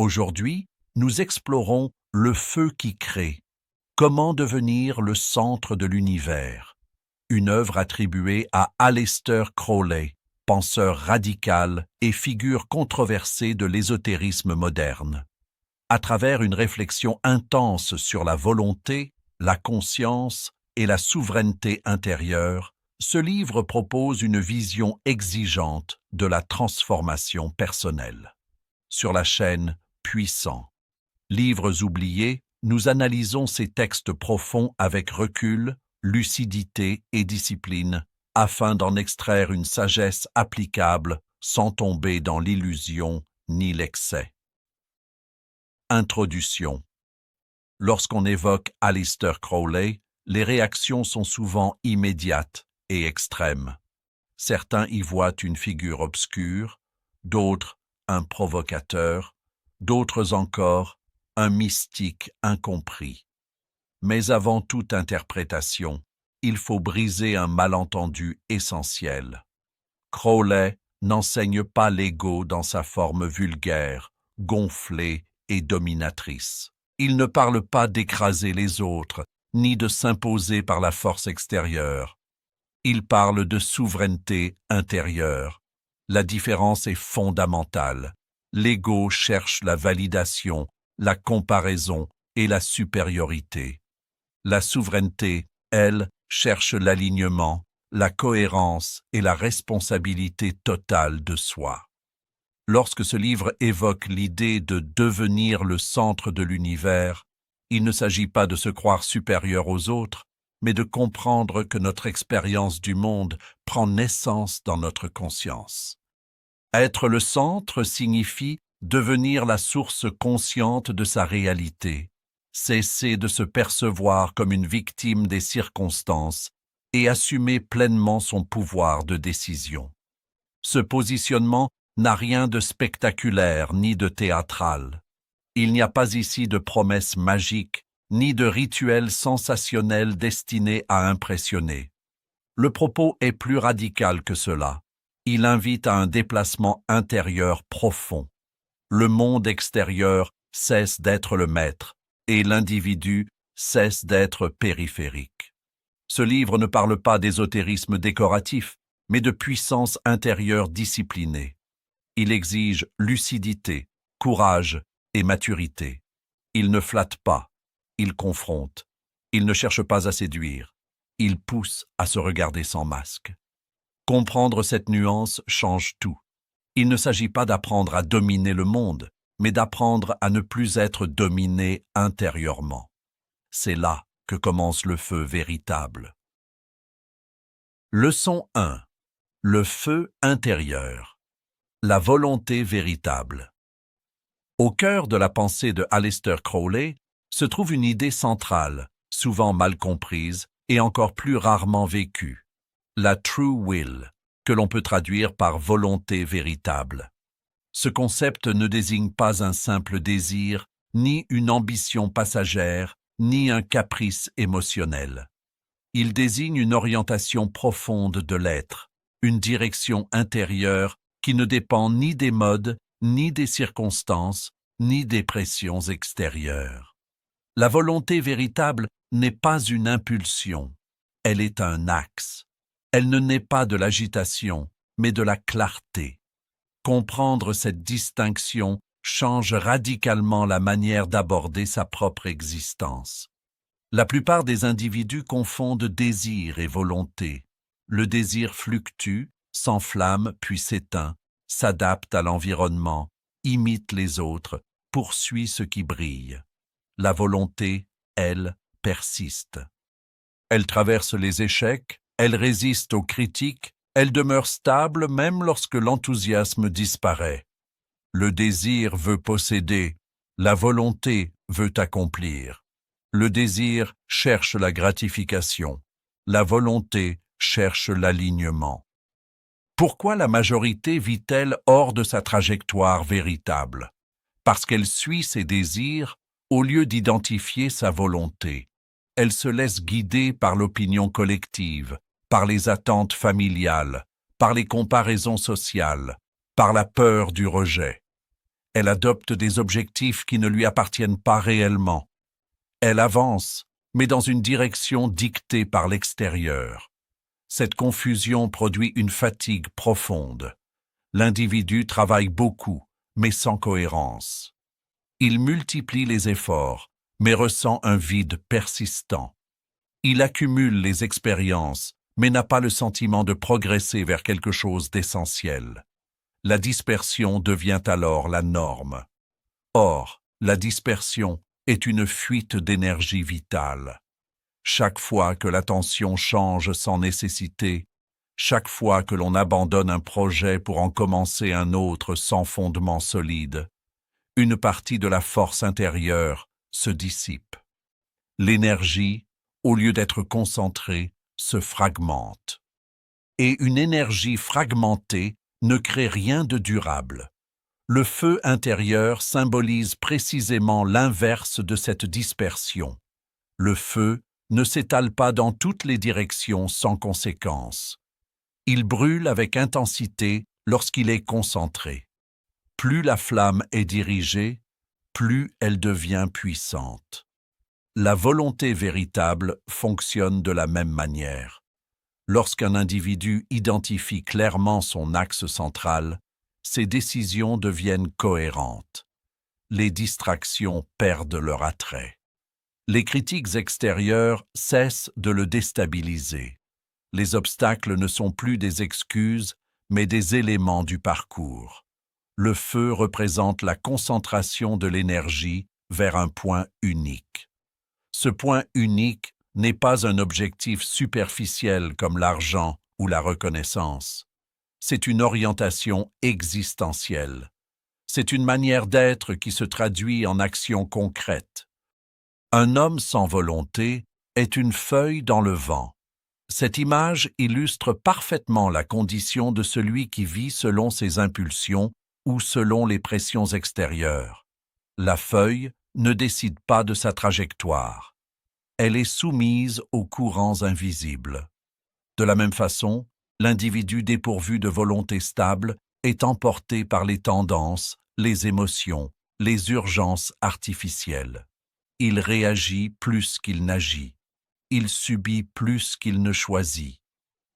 Aujourd'hui, nous explorons le feu qui crée. Comment devenir le centre de l'univers? Une œuvre attribuée à Aleister Crowley, penseur radical et figure controversée de l'ésotérisme moderne. À travers une réflexion intense sur la volonté, la conscience et la souveraineté intérieure, ce livre propose une vision exigeante de la transformation personnelle. Sur la chaîne Puissant. Livres oubliés, nous analysons ces textes profonds avec recul, lucidité et discipline, afin d'en extraire une sagesse applicable sans tomber dans l'illusion ni l'excès. Introduction. Lorsqu'on évoque Aleister Crowley, les réactions sont souvent immédiates et extrêmes. Certains y voient une figure obscure, d'autres un provocateur, d'autres encore un mystique incompris. Mais avant toute interprétation, il faut briser un malentendu essentiel. Crowley n'enseigne pas l'ego dans sa forme vulgaire, gonflée et dominatrice. Il ne parle pas d'écraser les autres, ni de s'imposer par la force extérieure. Il parle de souveraineté intérieure. La différence est fondamentale. L'ego cherche la validation, la comparaison et la supériorité. La souveraineté, elle, cherche l'alignement, la cohérence et la responsabilité totale de soi. Lorsque ce livre évoque l'idée de devenir le centre de l'univers, il ne s'agit pas de se croire supérieur aux autres, mais de comprendre que notre expérience du monde prend naissance dans notre conscience. Être le centre signifie devenir la source consciente de sa réalité, cesser de se percevoir comme une victime des circonstances et assumer pleinement son pouvoir de décision. Ce positionnement n'a rien de spectaculaire ni de théâtral. Il n'y a pas ici de promesses magiques, ni de rituels sensationnels destinés à impressionner. Le propos est plus radical que cela. Il invite à un déplacement intérieur profond. Le monde extérieur cesse d'être le maître, et l'individu cesse d'être périphérique. Ce livre ne parle pas d'ésotérisme décoratif, mais de puissance intérieure disciplinée. Il exige lucidité, courage et maturité. Il ne flatte pas, il confronte. Il ne cherche pas à séduire. Il pousse à se regarder sans masque. Comprendre cette nuance change tout. Il ne s'agit pas d'apprendre à dominer le monde, mais d'apprendre à ne plus être dominé intérieurement. C'est là que commence le feu véritable. Leçon 1. Le feu intérieur. La volonté véritable. Au cœur de la pensée de Aleister Crowley se trouve une idée centrale, souvent mal comprise et encore plus rarement vécue. La true will, que l'on peut traduire par volonté véritable. Ce concept ne désigne pas un simple désir, ni une ambition passagère, ni un caprice émotionnel. Il désigne une orientation profonde de l'être, une direction intérieure qui ne dépend ni des modes, ni des circonstances, ni des pressions extérieures. La volonté véritable n'est pas une impulsion, elle est un axe. Elle ne naît pas de l'agitation, mais de la clarté. Comprendre cette distinction change radicalement la manière d'aborder sa propre existence. La plupart des individus confondent désir et volonté. Le désir fluctue, s'enflamme puis s'éteint, s'adapte à l'environnement, imite les autres, poursuit ce qui brille. La volonté, elle, persiste. Elle traverse les échecs, elle résiste aux critiques, elle demeure stable même lorsque l'enthousiasme disparaît. Le désir veut posséder, la volonté veut accomplir. Le désir cherche la gratification, la volonté cherche l'alignement. Pourquoi la majorité vit-elle hors de sa trajectoire véritable? Parce qu'elle suit ses désirs au lieu d'identifier sa volonté. Elle se laisse guider par l'opinion collective, par les attentes familiales, par les comparaisons sociales, par la peur du rejet. Elle adopte des objectifs qui ne lui appartiennent pas réellement. Elle avance, mais dans une direction dictée par l'extérieur. Cette confusion produit une fatigue profonde. L'individu travaille beaucoup, mais sans cohérence. Il multiplie les efforts, mais ressent un vide persistant. Il accumule les expériences, mais n'a pas le sentiment de progresser vers quelque chose d'essentiel. La dispersion devient alors la norme. Or, la dispersion est une fuite d'énergie vitale. Chaque fois que l'attention change sans nécessité, chaque fois que l'on abandonne un projet pour en commencer un autre sans fondement solide, une partie de la force intérieure se dissipe. L'énergie, au lieu d'être concentrée, se fragmente. Et une énergie fragmentée ne crée rien de durable. Le feu intérieur symbolise précisément l'inverse de cette dispersion. Le feu ne s'étale pas dans toutes les directions sans conséquence. Il brûle avec intensité lorsqu'il est concentré. Plus la flamme est dirigée, plus elle devient puissante. La volonté véritable fonctionne de la même manière. Lorsqu'un individu identifie clairement son axe central, ses décisions deviennent cohérentes. Les distractions perdent leur attrait. Les critiques extérieures cessent de le déstabiliser. Les obstacles ne sont plus des excuses, mais des éléments du parcours. Le feu représente la concentration de l'énergie vers un point unique. Ce point unique n'est pas un objectif superficiel comme l'argent ou la reconnaissance. C'est une orientation existentielle. C'est une manière d'être qui se traduit en actions concrètes. Un homme sans volonté est une feuille dans le vent. Cette image illustre parfaitement la condition de celui qui vit selon ses impulsions ou selon les pressions extérieures. La feuille ne décide pas de sa trajectoire. Elle est soumise aux courants invisibles. De la même façon, l'individu dépourvu de volonté stable est emporté par les tendances, les émotions, les urgences artificielles. Il réagit plus qu'il n'agit. Il subit plus qu'il ne choisit.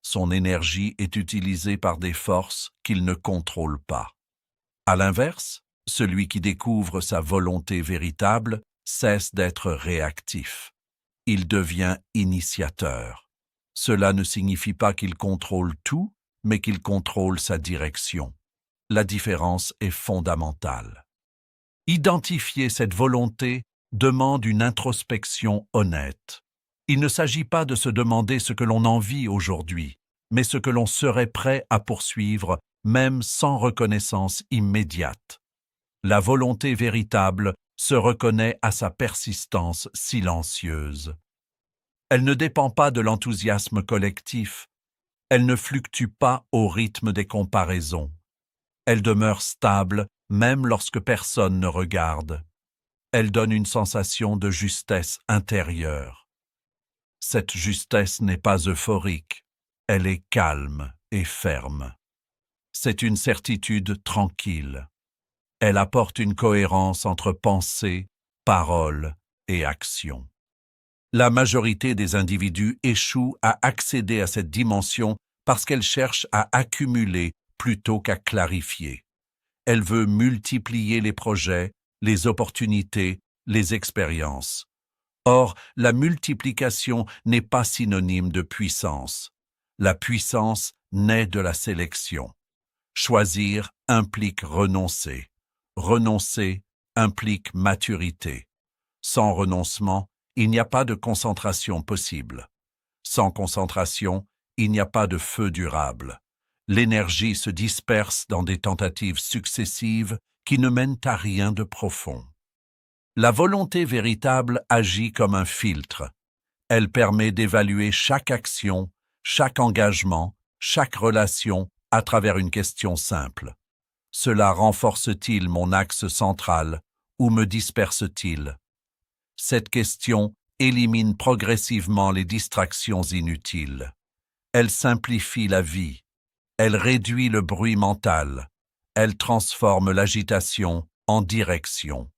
Son énergie est utilisée par des forces qu'il ne contrôle pas. À l'inverse, celui qui découvre sa volonté véritable cesse d'être réactif. Il devient initiateur. Cela ne signifie pas qu'il contrôle tout, mais qu'il contrôle sa direction. La différence est fondamentale. Identifier cette volonté demande une introspection honnête. Il ne s'agit pas de se demander ce que l'on envie aujourd'hui, mais ce que l'on serait prêt à poursuivre, même sans reconnaissance immédiate. La volonté véritable se reconnaît à sa persistance silencieuse. Elle ne dépend pas de l'enthousiasme collectif. Elle ne fluctue pas au rythme des comparaisons. Elle demeure stable même lorsque personne ne regarde. Elle donne une sensation de justesse intérieure. Cette justesse n'est pas euphorique, elle est calme et ferme. C'est une certitude tranquille. Elle apporte une cohérence entre pensée, parole et action. La majorité des individus échouent à accéder à cette dimension parce qu'elle cherche à accumuler plutôt qu'à clarifier. Elle veut multiplier les projets, les opportunités, les expériences. Or, la multiplication n'est pas synonyme de puissance. La puissance naît de la sélection. Choisir implique renoncer. Renoncer implique maturité. Sans renoncement, il n'y a pas de concentration possible. Sans concentration, il n'y a pas de feu durable. L'énergie se disperse dans des tentatives successives qui ne mènent à rien de profond. La volonté véritable agit comme un filtre. Elle permet d'évaluer chaque action, chaque engagement, chaque relation à travers une question simple. Cela renforce-t-il mon axe central ou me disperse-t-il? Cette question élimine progressivement les distractions inutiles. Elle simplifie la vie. Elle réduit le bruit mental. Elle transforme l'agitation en direction.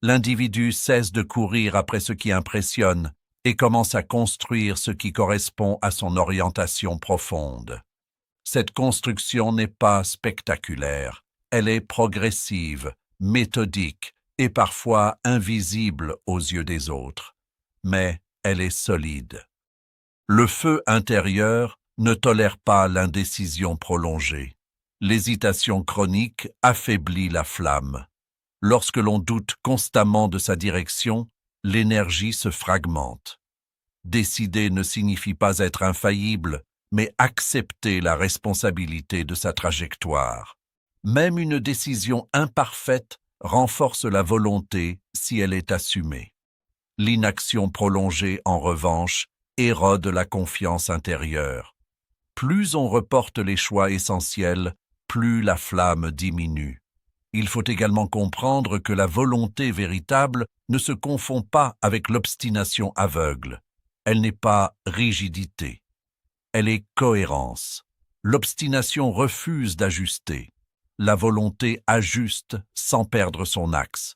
L'individu cesse de courir après ce qui impressionne et commence à construire ce qui correspond à son orientation profonde. Cette construction n'est pas spectaculaire, elle est progressive, méthodique et parfois invisible aux yeux des autres, mais elle est solide. Le feu intérieur ne tolère pas l'indécision prolongée. L'hésitation chronique affaiblit la flamme. Lorsque l'on doute constamment de sa direction, l'énergie se fragmente. Décider ne signifie pas être infaillible, mais accepter la responsabilité de sa trajectoire. Même une décision imparfaite renforce la volonté si elle est assumée. L'inaction prolongée, en revanche, érode la confiance intérieure. Plus on reporte les choix essentiels, plus la flamme diminue. Il faut également comprendre que la volonté véritable ne se confond pas avec l'obstination aveugle. Elle n'est pas rigidité. Elle est cohérence. L'obstination refuse d'ajuster. La volonté ajuste sans perdre son axe.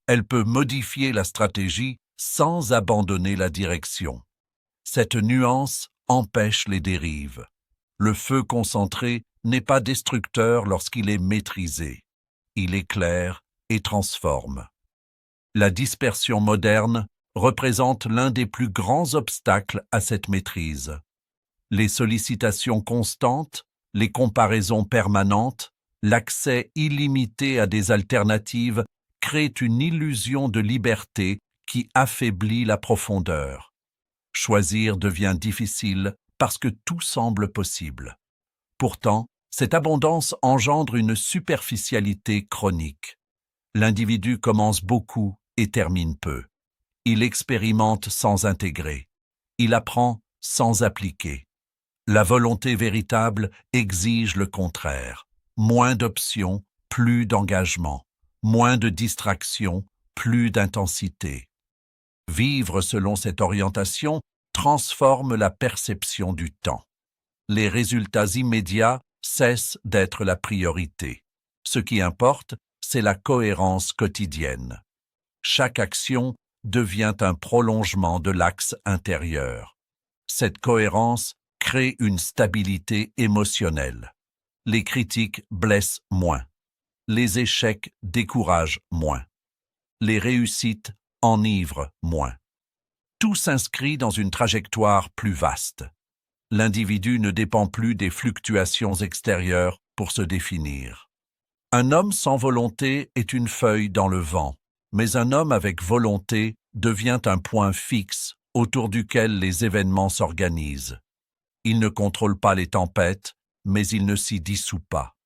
Elle peut modifier la stratégie sans abandonner la direction. Cette nuance empêche les dérives. Le feu concentré n'est pas destructeur lorsqu'il est maîtrisé. Il éclaire et transforme. La dispersion moderne représente l'un des plus grands obstacles à cette maîtrise. Les sollicitations constantes, les comparaisons permanentes, l'accès illimité à des alternatives créent une illusion de liberté qui affaiblit la profondeur. Choisir devient difficile parce que tout semble possible. Pourtant, cette abondance engendre une superficialité chronique. L'individu commence beaucoup et termine peu. Il expérimente sans intégrer. Il apprend sans appliquer. La volonté véritable exige le contraire. Moins d'options, plus d'engagement. Moins de distractions, plus d'intensité. Vivre selon cette orientation transforme la perception du temps. Les résultats immédiats cessent d'être la priorité. Ce qui importe, c'est la cohérence quotidienne. Chaque action devient un prolongement de l'axe intérieur. Cette cohérence crée une stabilité émotionnelle. Les critiques blessent moins. Les échecs découragent moins. Les réussites enivrent moins. Tout s'inscrit dans une trajectoire plus vaste. L'individu ne dépend plus des fluctuations extérieures pour se définir. Un homme sans volonté est une feuille dans le vent, mais un homme avec volonté devient un point fixe autour duquel les événements s'organisent. Il ne contrôle pas les tempêtes, mais il ne s'y dissout pas.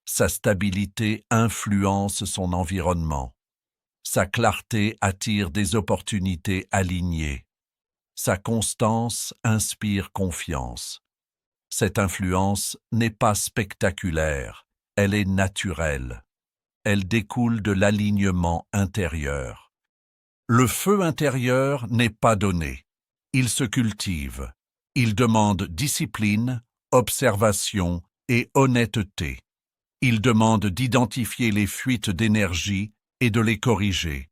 Sa stabilité influence son environnement. Sa clarté attire des opportunités alignées. Sa constance inspire confiance. Cette influence n'est pas spectaculaire, elle est naturelle. Elle découle de l'alignement intérieur. Le feu intérieur n'est pas donné. Il se cultive. Il demande discipline, observation et honnêteté. Il demande d'identifier les fuites d'énergie et de les corriger.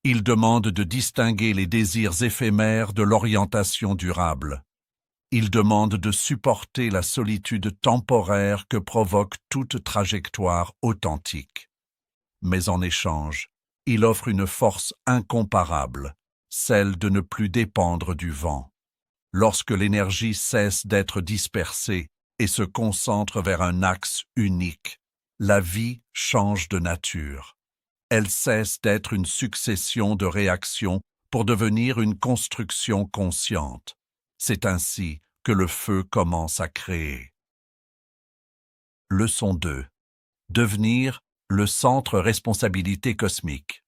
Il demande de distinguer les désirs éphémères de l'orientation durable. Il demande de supporter la solitude temporaire que provoque toute trajectoire authentique. Mais en échange, il offre une force incomparable, celle de ne plus dépendre du vent. Lorsque l'énergie cesse d'être dispersée et se concentre vers un axe unique, la vie change de nature. Elle cesse d'être une succession de réactions pour devenir une construction consciente. C'est ainsi que le feu commence à créer. Leçon 2. Devenir le centre responsabilité cosmique.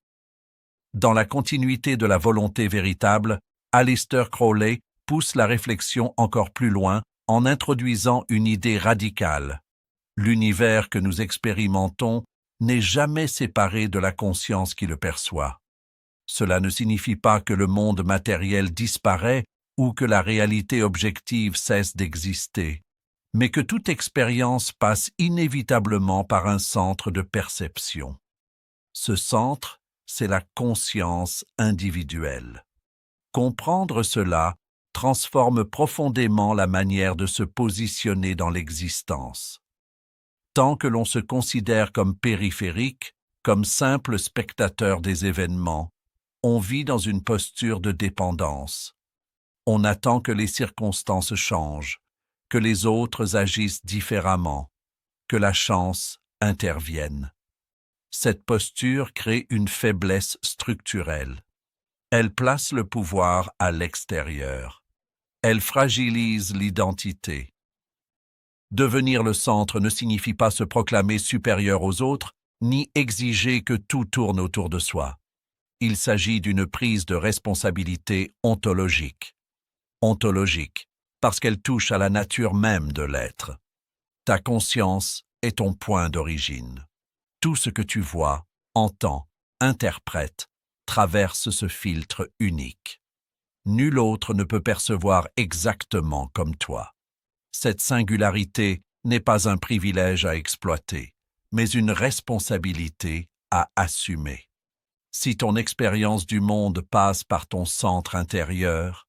Dans la continuité de la volonté véritable, Aleister Crowley pousse la réflexion encore plus loin en introduisant une idée radicale. L'univers que nous expérimentons n'est jamais séparé de la conscience qui le perçoit. Cela ne signifie pas que le monde matériel disparaît ou que la réalité objective cesse d'exister, mais que toute expérience passe inévitablement par un centre de perception. Ce centre, c'est la conscience individuelle. Comprendre cela transforme profondément la manière de se positionner dans l'existence. Tant que l'on se considère comme périphérique, comme simple spectateur des événements, on vit dans une posture de dépendance. On attend que les circonstances changent, que les autres agissent différemment, que la chance intervienne. Cette posture crée une faiblesse structurelle. Elle place le pouvoir à l'extérieur. Elle fragilise l'identité. Devenir le centre ne signifie pas se proclamer supérieur aux autres, ni exiger que tout tourne autour de soi. Il s'agit d'une prise de responsabilité ontologique. Ontologique, parce qu'elle touche à la nature même de l'être. Ta conscience est ton point d'origine. Tout ce que tu vois, entends, interprètes, traverse ce filtre unique. Nul autre ne peut percevoir exactement comme toi. Cette singularité n'est pas un privilège à exploiter, mais une responsabilité à assumer. Si ton expérience du monde passe par ton centre intérieur,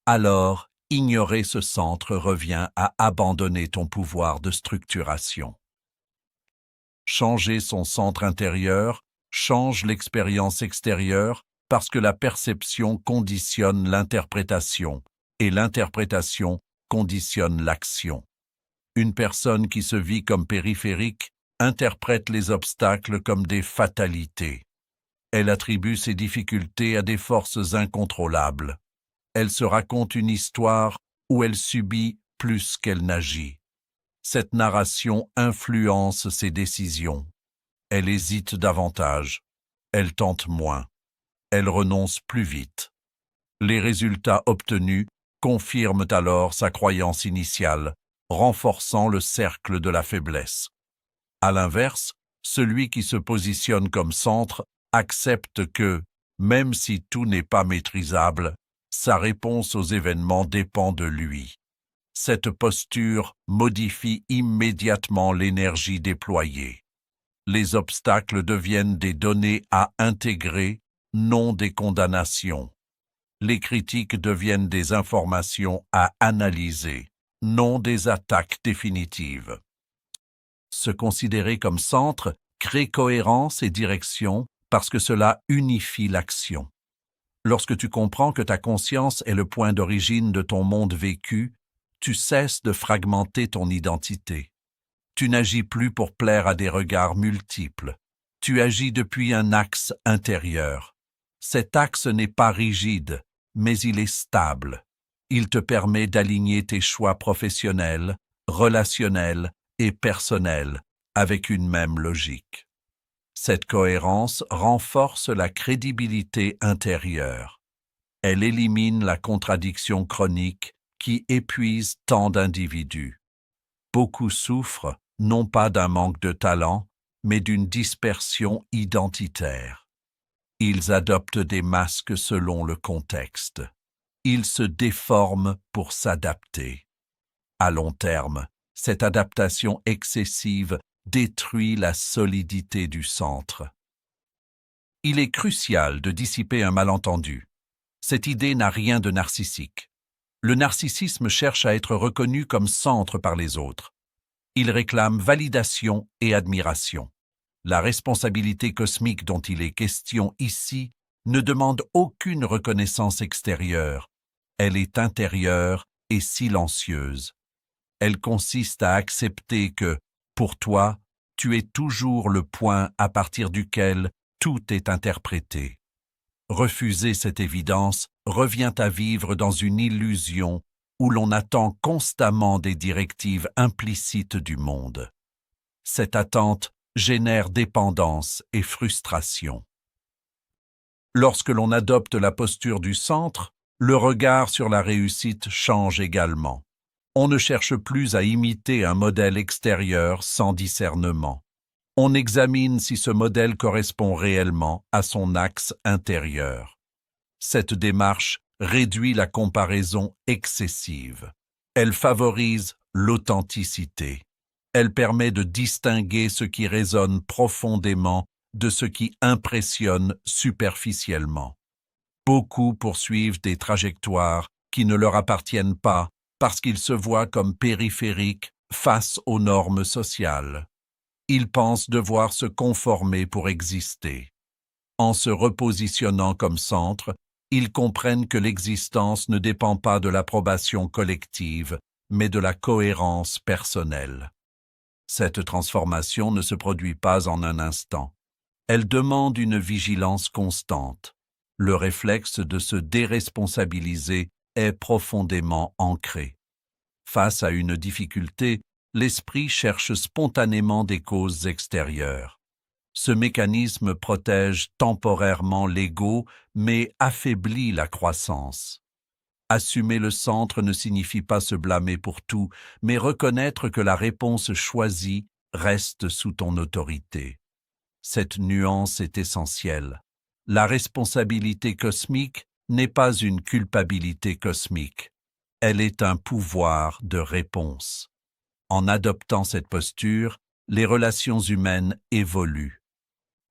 alors ignorer ce centre revient à abandonner ton pouvoir de structuration. Changer son centre intérieur change l'expérience extérieure parce que la perception conditionne l'interprétation et l'interprétation conditionne l'action. Une personne qui se vit comme périphérique interprète les obstacles comme des fatalités. Elle attribue ses difficultés à des forces incontrôlables. Elle se raconte une histoire où elle subit plus qu'elle n'agit. Cette narration influence ses décisions. Elle hésite davantage. Elle tente moins. Elle renonce plus vite. Les résultats obtenus confirment alors sa croyance initiale, renforçant le cercle de la faiblesse. À l'inverse, celui qui se positionne comme centre accepte que, même si tout n'est pas maîtrisable, sa réponse aux événements dépend de lui. Cette posture modifie immédiatement l'énergie déployée. Les obstacles deviennent des données à intégrer, non des condamnations. Les critiques deviennent des informations à analyser, non des attaques définitives. Se considérer comme centre crée cohérence et direction parce que cela unifie l'action. Lorsque tu comprends que ta conscience est le point d'origine de ton monde vécu, tu cesses de fragmenter ton identité. Tu n'agis plus pour plaire à des regards multiples. Tu agis depuis un axe intérieur. Cet axe n'est pas rigide, mais il est stable. Il te permet d'aligner tes choix professionnels, relationnels et personnels avec une même logique. Cette cohérence renforce la crédibilité intérieure. Elle élimine la contradiction chronique qui épuise tant d'individus. Beaucoup souffrent non pas d'un manque de talent, mais d'une dispersion identitaire. Ils adoptent des masques selon le contexte. Ils se déforment pour s'adapter. À long terme, cette adaptation excessive détruit la solidité du centre. Il est crucial de dissiper un malentendu. Cette idée n'a rien de narcissique. Le narcissisme cherche à être reconnu comme centre par les autres. Il réclame validation et admiration. La responsabilité cosmique dont il est question ici ne demande aucune reconnaissance extérieure. Elle est intérieure et silencieuse. Elle consiste à accepter que, pour toi, tu es toujours le point à partir duquel tout est interprété. Refuser cette évidence revient à vivre dans une illusion où l'on attend constamment des directives implicites du monde. Cette attente génère dépendance et frustration. Lorsque l'on adopte la posture du centre, le regard sur la réussite change également. On ne cherche plus à imiter un modèle extérieur sans discernement. On examine si ce modèle correspond réellement à son axe intérieur. Cette démarche réduit la comparaison excessive. Elle favorise l'authenticité. Elle permet de distinguer ce qui résonne profondément de ce qui impressionne superficiellement. Beaucoup poursuivent des trajectoires qui ne leur appartiennent pas parce qu'ils se voient comme périphériques face aux normes sociales. Ils pensent devoir se conformer pour exister. En se repositionnant comme centre, ils comprennent que l'existence ne dépend pas de l'approbation collective, mais de la cohérence personnelle. Cette transformation ne se produit pas en un instant. Elle demande une vigilance constante. Le réflexe de se déresponsabiliser est profondément ancré. Face à une difficulté, l'esprit cherche spontanément des causes extérieures. Ce mécanisme protège temporairement l'ego, mais affaiblit la croissance. Assumer le centre ne signifie pas se blâmer pour tout, mais reconnaître que la réponse choisie reste sous ton autorité. Cette nuance est essentielle. La responsabilité cosmique n'est pas une culpabilité cosmique. Elle est un pouvoir de réponse. En adoptant cette posture, les relations humaines évoluent.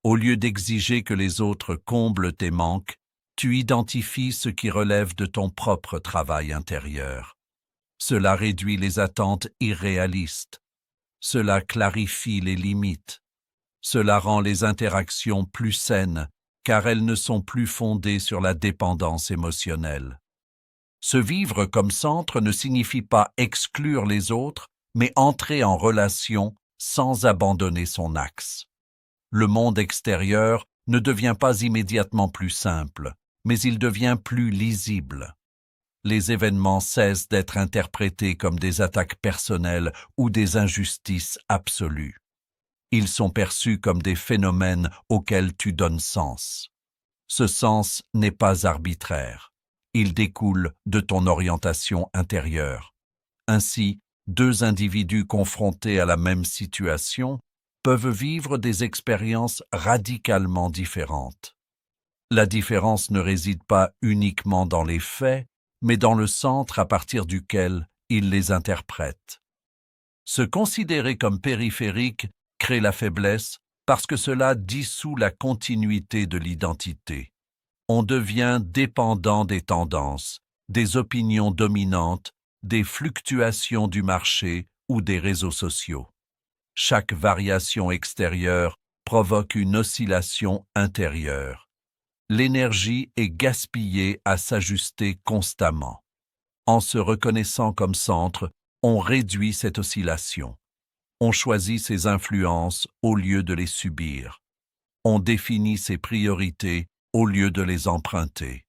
Au lieu d'exiger que les autres comblent tes manques, tu identifies ce qui relève de ton propre travail intérieur. Cela réduit les attentes irréalistes. Cela clarifie les limites. Cela rend les interactions plus saines, car elles ne sont plus fondées sur la dépendance émotionnelle. Se vivre comme centre ne signifie pas exclure les autres, mais entrer en relation sans abandonner son axe. Le monde extérieur ne devient pas immédiatement plus simple, mais il devient plus lisible. Les événements cessent d'être interprétés comme des attaques personnelles ou des injustices absolues. Ils sont perçus comme des phénomènes auxquels tu donnes sens. Ce sens n'est pas arbitraire. Il découle de ton orientation intérieure. Ainsi, deux individus confrontés à la même situation peuvent vivre des expériences radicalement différentes. La différence ne réside pas uniquement dans les faits, mais dans le centre à partir duquel ils les interprètent. Se considérer comme périphérique crée la faiblesse parce que cela dissout la continuité de l'identité. On devient dépendant des tendances, des opinions dominantes, des fluctuations du marché ou des réseaux sociaux. Chaque variation extérieure provoque une oscillation intérieure. L'énergie est gaspillée à s'ajuster constamment. En se reconnaissant comme centre, on réduit cette oscillation. On choisit ses influences au lieu de les subir. On définit ses priorités au lieu de les emprunter.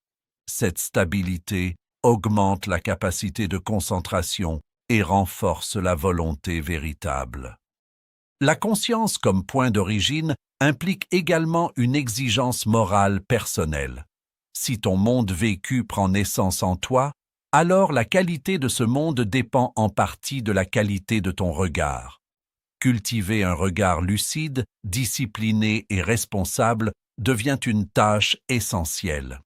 Cette stabilité augmente la capacité de concentration et renforce la volonté véritable. La conscience comme point d'origine implique également une exigence morale personnelle. Si ton monde vécu prend naissance en toi, alors la qualité de ce monde dépend en partie de la qualité de ton regard. Cultiver un regard lucide, discipliné et responsable devient une tâche essentielle.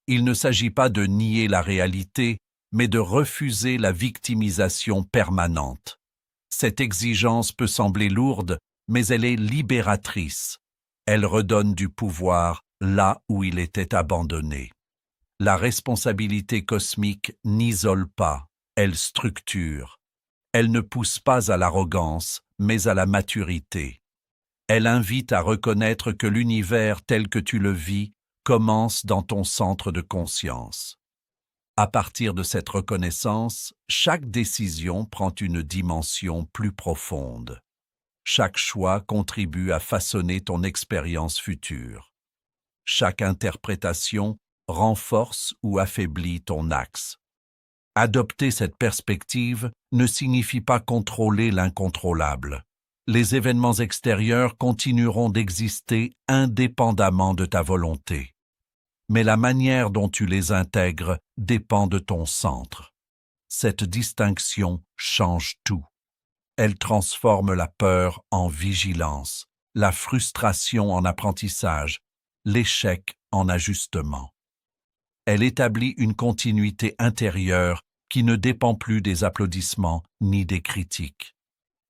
Il ne s'agit pas de nier la réalité, mais de refuser la victimisation permanente. Cette exigence peut sembler lourde, mais elle est libératrice. Elle redonne du pouvoir là où il était abandonné. La responsabilité cosmique n'isole pas, elle structure. Elle ne pousse pas à l'arrogance, mais à la maturité. Elle invite à reconnaître que l'univers tel que tu le vis commence dans ton centre de conscience. À partir de cette reconnaissance, chaque décision prend une dimension plus profonde. Chaque choix contribue à façonner ton expérience future. Chaque interprétation renforce ou affaiblit ton axe. Adopter cette perspective ne signifie pas contrôler l'incontrôlable. Les événements extérieurs continueront d'exister indépendamment de ta volonté. Mais la manière dont tu les intègres dépend de ton centre. Cette distinction change tout. Elle transforme la peur en vigilance, la frustration en apprentissage, l'échec en ajustement. Elle établit une continuité intérieure qui ne dépend plus des applaudissements ni des critiques.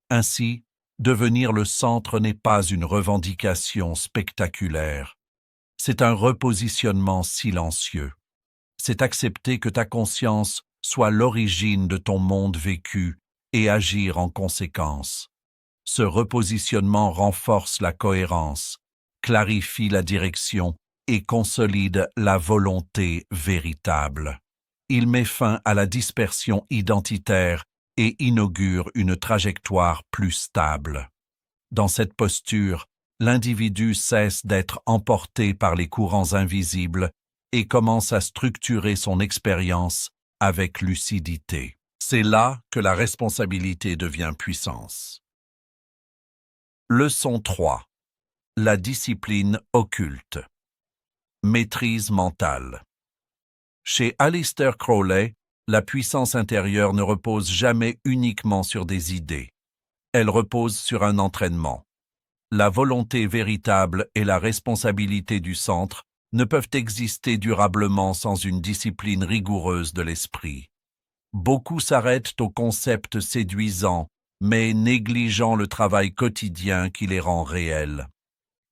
Ainsi, Devenir le centre n'est pas une revendication spectaculaire. C'est un repositionnement silencieux. C'est accepter que ta conscience soit l'origine de ton monde vécu et agir en conséquence. Ce repositionnement renforce la cohérence, clarifie la direction et consolide la volonté véritable. Il met fin à la dispersion identitaire et inaugure une trajectoire plus stable. Dans cette posture, l'individu cesse d'être emporté par les courants invisibles et commence à structurer son expérience avec lucidité. C'est là que la responsabilité devient puissance. Leçon 3. La discipline occulte. Maîtrise mentale. Chez Aleister Crowley, la puissance intérieure ne repose jamais uniquement sur des idées. Elle repose sur un entraînement. La volonté véritable et la responsabilité du centre ne peuvent exister durablement sans une discipline rigoureuse de l'esprit. Beaucoup s'arrêtent aux concepts séduisants, mais négligeant le travail quotidien qui les rend réels.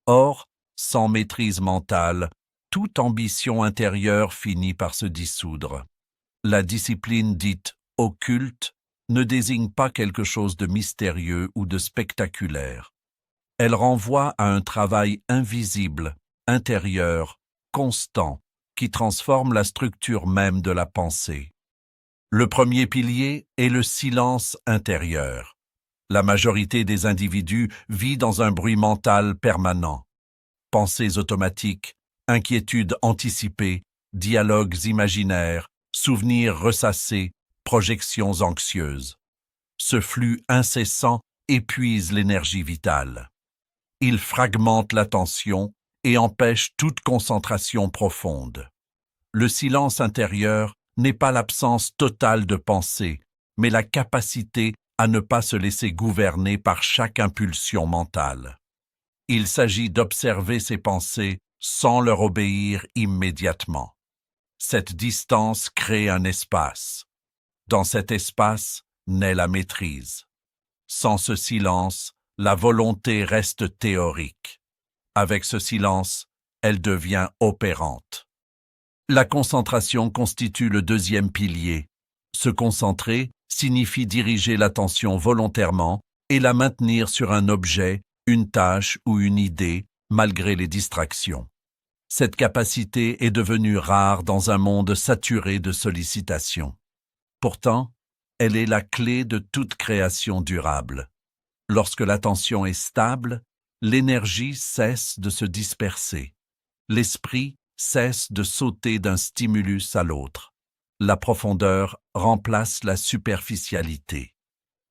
Or, sans maîtrise mentale, toute ambition intérieure finit par se dissoudre. La discipline dite occulte ne désigne pas quelque chose de mystérieux ou de spectaculaire. Elle renvoie à un travail invisible, intérieur, constant, qui transforme la structure même de la pensée. Le premier pilier est le silence intérieur. La majorité des individus vit dans un bruit mental permanent. Pensées automatiques, inquiétudes anticipées, dialogues imaginaires, souvenirs ressassés, projections anxieuses. Ce flux incessant épuise l'énergie vitale. Il fragmente l'attention et empêche toute concentration profonde. Le silence intérieur n'est pas l'absence totale de pensée, mais la capacité à ne pas se laisser gouverner par chaque impulsion mentale. Il s'agit d'observer ses pensées sans leur obéir immédiatement. Cette distance crée un espace. Dans cet espace naît la maîtrise. Sans ce silence, la volonté reste théorique. Avec ce silence, elle devient opérante. La concentration constitue le deuxième pilier. Se concentrer signifie diriger l'attention volontairement et la maintenir sur un objet, une tâche ou une idée, malgré les distractions. Cette capacité est devenue rare dans un monde saturé de sollicitations. Pourtant, elle est la clé de toute création durable. Lorsque l'attention est stable, l'énergie cesse de se disperser. L'esprit cesse de sauter d'un stimulus à l'autre. La profondeur remplace la superficialité.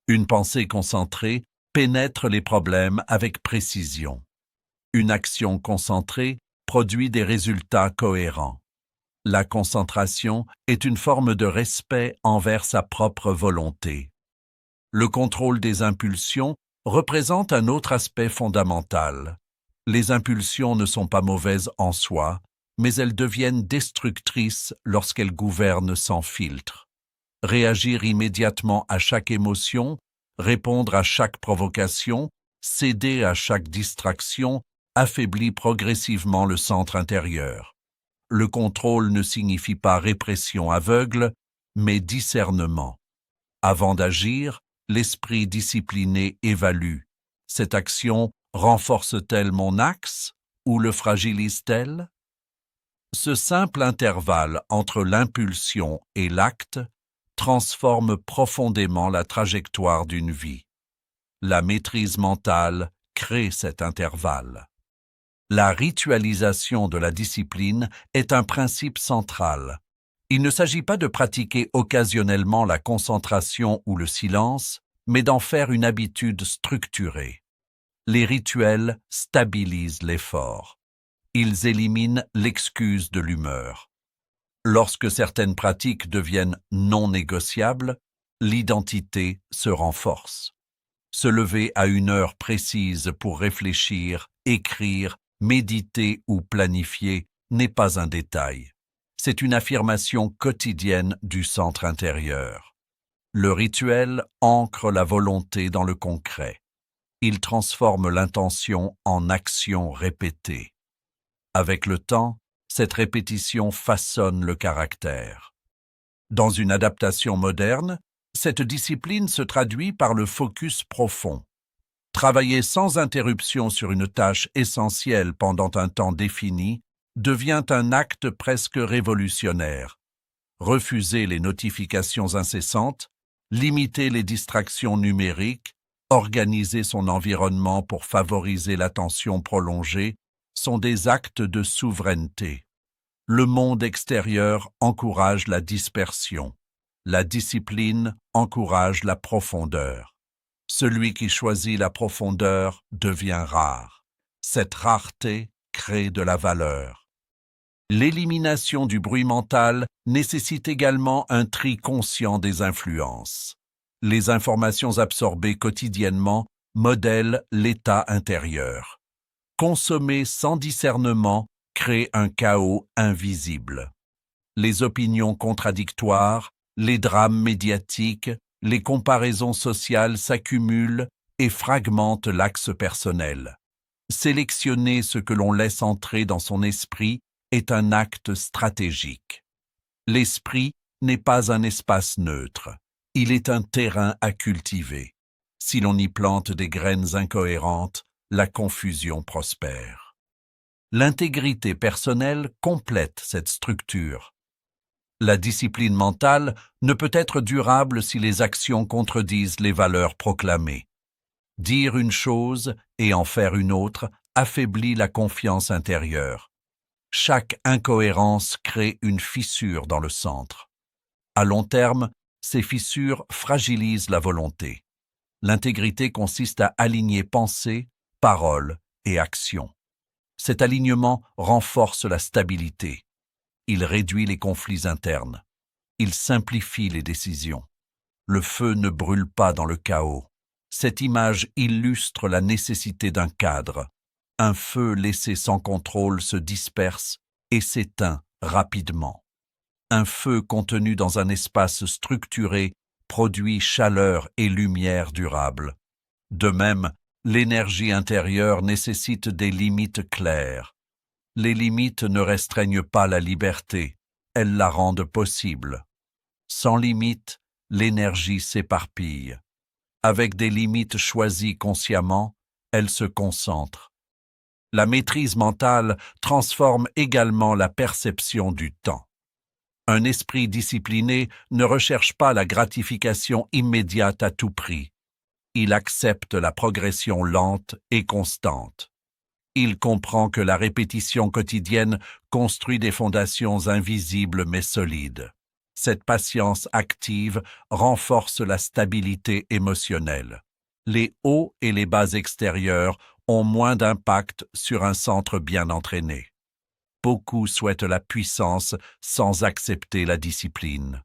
Une pensée concentrée pénètre les problèmes avec précision. Une action concentrée produit des résultats cohérents. La concentration est une forme de respect envers sa propre volonté. Le contrôle des impulsions représente un autre aspect fondamental. Les impulsions ne sont pas mauvaises en soi, mais elles deviennent destructrices lorsqu'elles gouvernent sans filtre. Réagir immédiatement à chaque émotion, répondre à chaque provocation, céder à chaque distraction, affaiblit progressivement le centre intérieur. Le contrôle ne signifie pas répression aveugle, mais discernement. Avant d'agir, l'esprit discipliné évalue. Cette action renforce-t-elle mon axe ou le fragilise-t-elle? Ce simple intervalle entre l'impulsion et l'acte transforme profondément la trajectoire d'une vie. La maîtrise mentale crée cet intervalle. La ritualisation de la discipline est un principe central. Il ne s'agit pas de pratiquer occasionnellement la concentration ou le silence, mais d'en faire une habitude structurée. Les rituels stabilisent l'effort. Ils éliminent l'excuse de l'humeur. Lorsque certaines pratiques deviennent non négociables, l'identité se renforce. Se lever à une heure précise pour réfléchir, écrire, méditer ou planifier n'est pas un détail. C'est une affirmation quotidienne du centre intérieur. Le rituel ancre la volonté dans le concret. Il transforme l'intention en action répétée. Avec le temps, cette répétition façonne le caractère. Dans une adaptation moderne, cette discipline se traduit par le focus profond. Travailler sans interruption sur une tâche essentielle pendant un temps défini devient un acte presque révolutionnaire. Refuser les notifications incessantes, limiter les distractions numériques, organiser son environnement pour favoriser l'attention prolongée sont des actes de souveraineté. Le monde extérieur encourage la dispersion. La discipline encourage la profondeur. Celui qui choisit la profondeur devient rare. Cette rareté crée de la valeur. L'élimination du bruit mental nécessite également un tri conscient des influences. Les informations absorbées quotidiennement modèlent l'état intérieur. Consommer sans discernement crée un chaos invisible. Les opinions contradictoires, les drames médiatiques, les comparaisons sociales s'accumulent et fragmentent l'axe personnel. Sélectionner ce que l'on laisse entrer dans son esprit est un acte stratégique. L'esprit n'est pas un espace neutre, il est un terrain à cultiver. Si l'on y plante des graines incohérentes, la confusion prospère. L'intégrité personnelle complète cette structure. La discipline mentale ne peut être durable si les actions contredisent les valeurs proclamées. Dire une chose et en faire une autre affaiblit la confiance intérieure. Chaque incohérence crée une fissure dans le centre. À long terme, ces fissures fragilisent la volonté. L'intégrité consiste à aligner pensée, parole et action. Cet alignement renforce la stabilité. Il réduit les conflits internes. Il simplifie les décisions. Le feu ne brûle pas dans le chaos. Cette image illustre la nécessité d'un cadre. Un feu laissé sans contrôle se disperse et s'éteint rapidement. Un feu contenu dans un espace structuré produit chaleur et lumière durable. De même, l'énergie intérieure nécessite des limites claires. Les limites ne restreignent pas la liberté, elles la rendent possible. Sans limite, l'énergie s'éparpille. Avec des limites choisies consciemment, elle se concentre. La maîtrise mentale transforme également la perception du temps. Un esprit discipliné ne recherche pas la gratification immédiate à tout prix. Il accepte la progression lente et constante. Il comprend que la répétition quotidienne construit des fondations invisibles mais solides. Cette patience active renforce la stabilité émotionnelle. Les hauts et les bas extérieurs ont moins d'impact sur un centre bien entraîné. Beaucoup souhaitent la puissance sans accepter la discipline.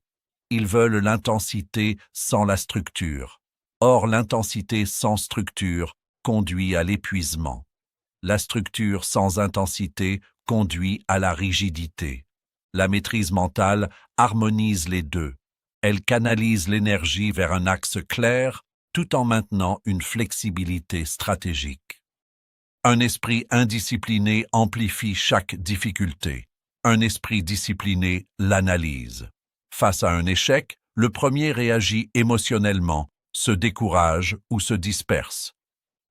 Ils veulent l'intensité sans la structure. Or, l'intensité sans structure conduit à l'épuisement. La structure sans intensité conduit à la rigidité. La maîtrise mentale harmonise les deux. Elle canalise l'énergie vers un axe clair tout en maintenant une flexibilité stratégique. Un esprit indiscipliné amplifie chaque difficulté. Un esprit discipliné l'analyse. Face à un échec, le premier réagit émotionnellement, se décourage ou se disperse.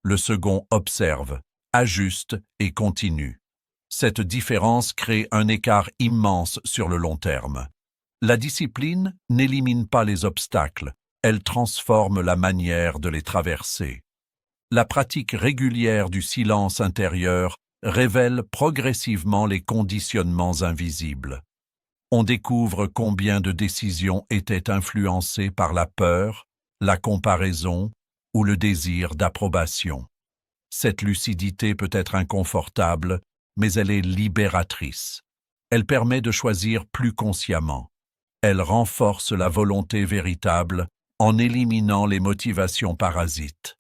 Le second observe, ajuste et continue. Cette différence crée un écart immense sur le long terme. La discipline n'élimine pas les obstacles, elle transforme la manière de les traverser. La pratique régulière du silence intérieur révèle progressivement les conditionnements invisibles. On découvre combien de décisions étaient influencées par la peur, la comparaison ou le désir d'approbation. Cette lucidité peut être inconfortable, mais elle est libératrice. Elle permet de choisir plus consciemment. Elle renforce la volonté véritable en éliminant les motivations parasites.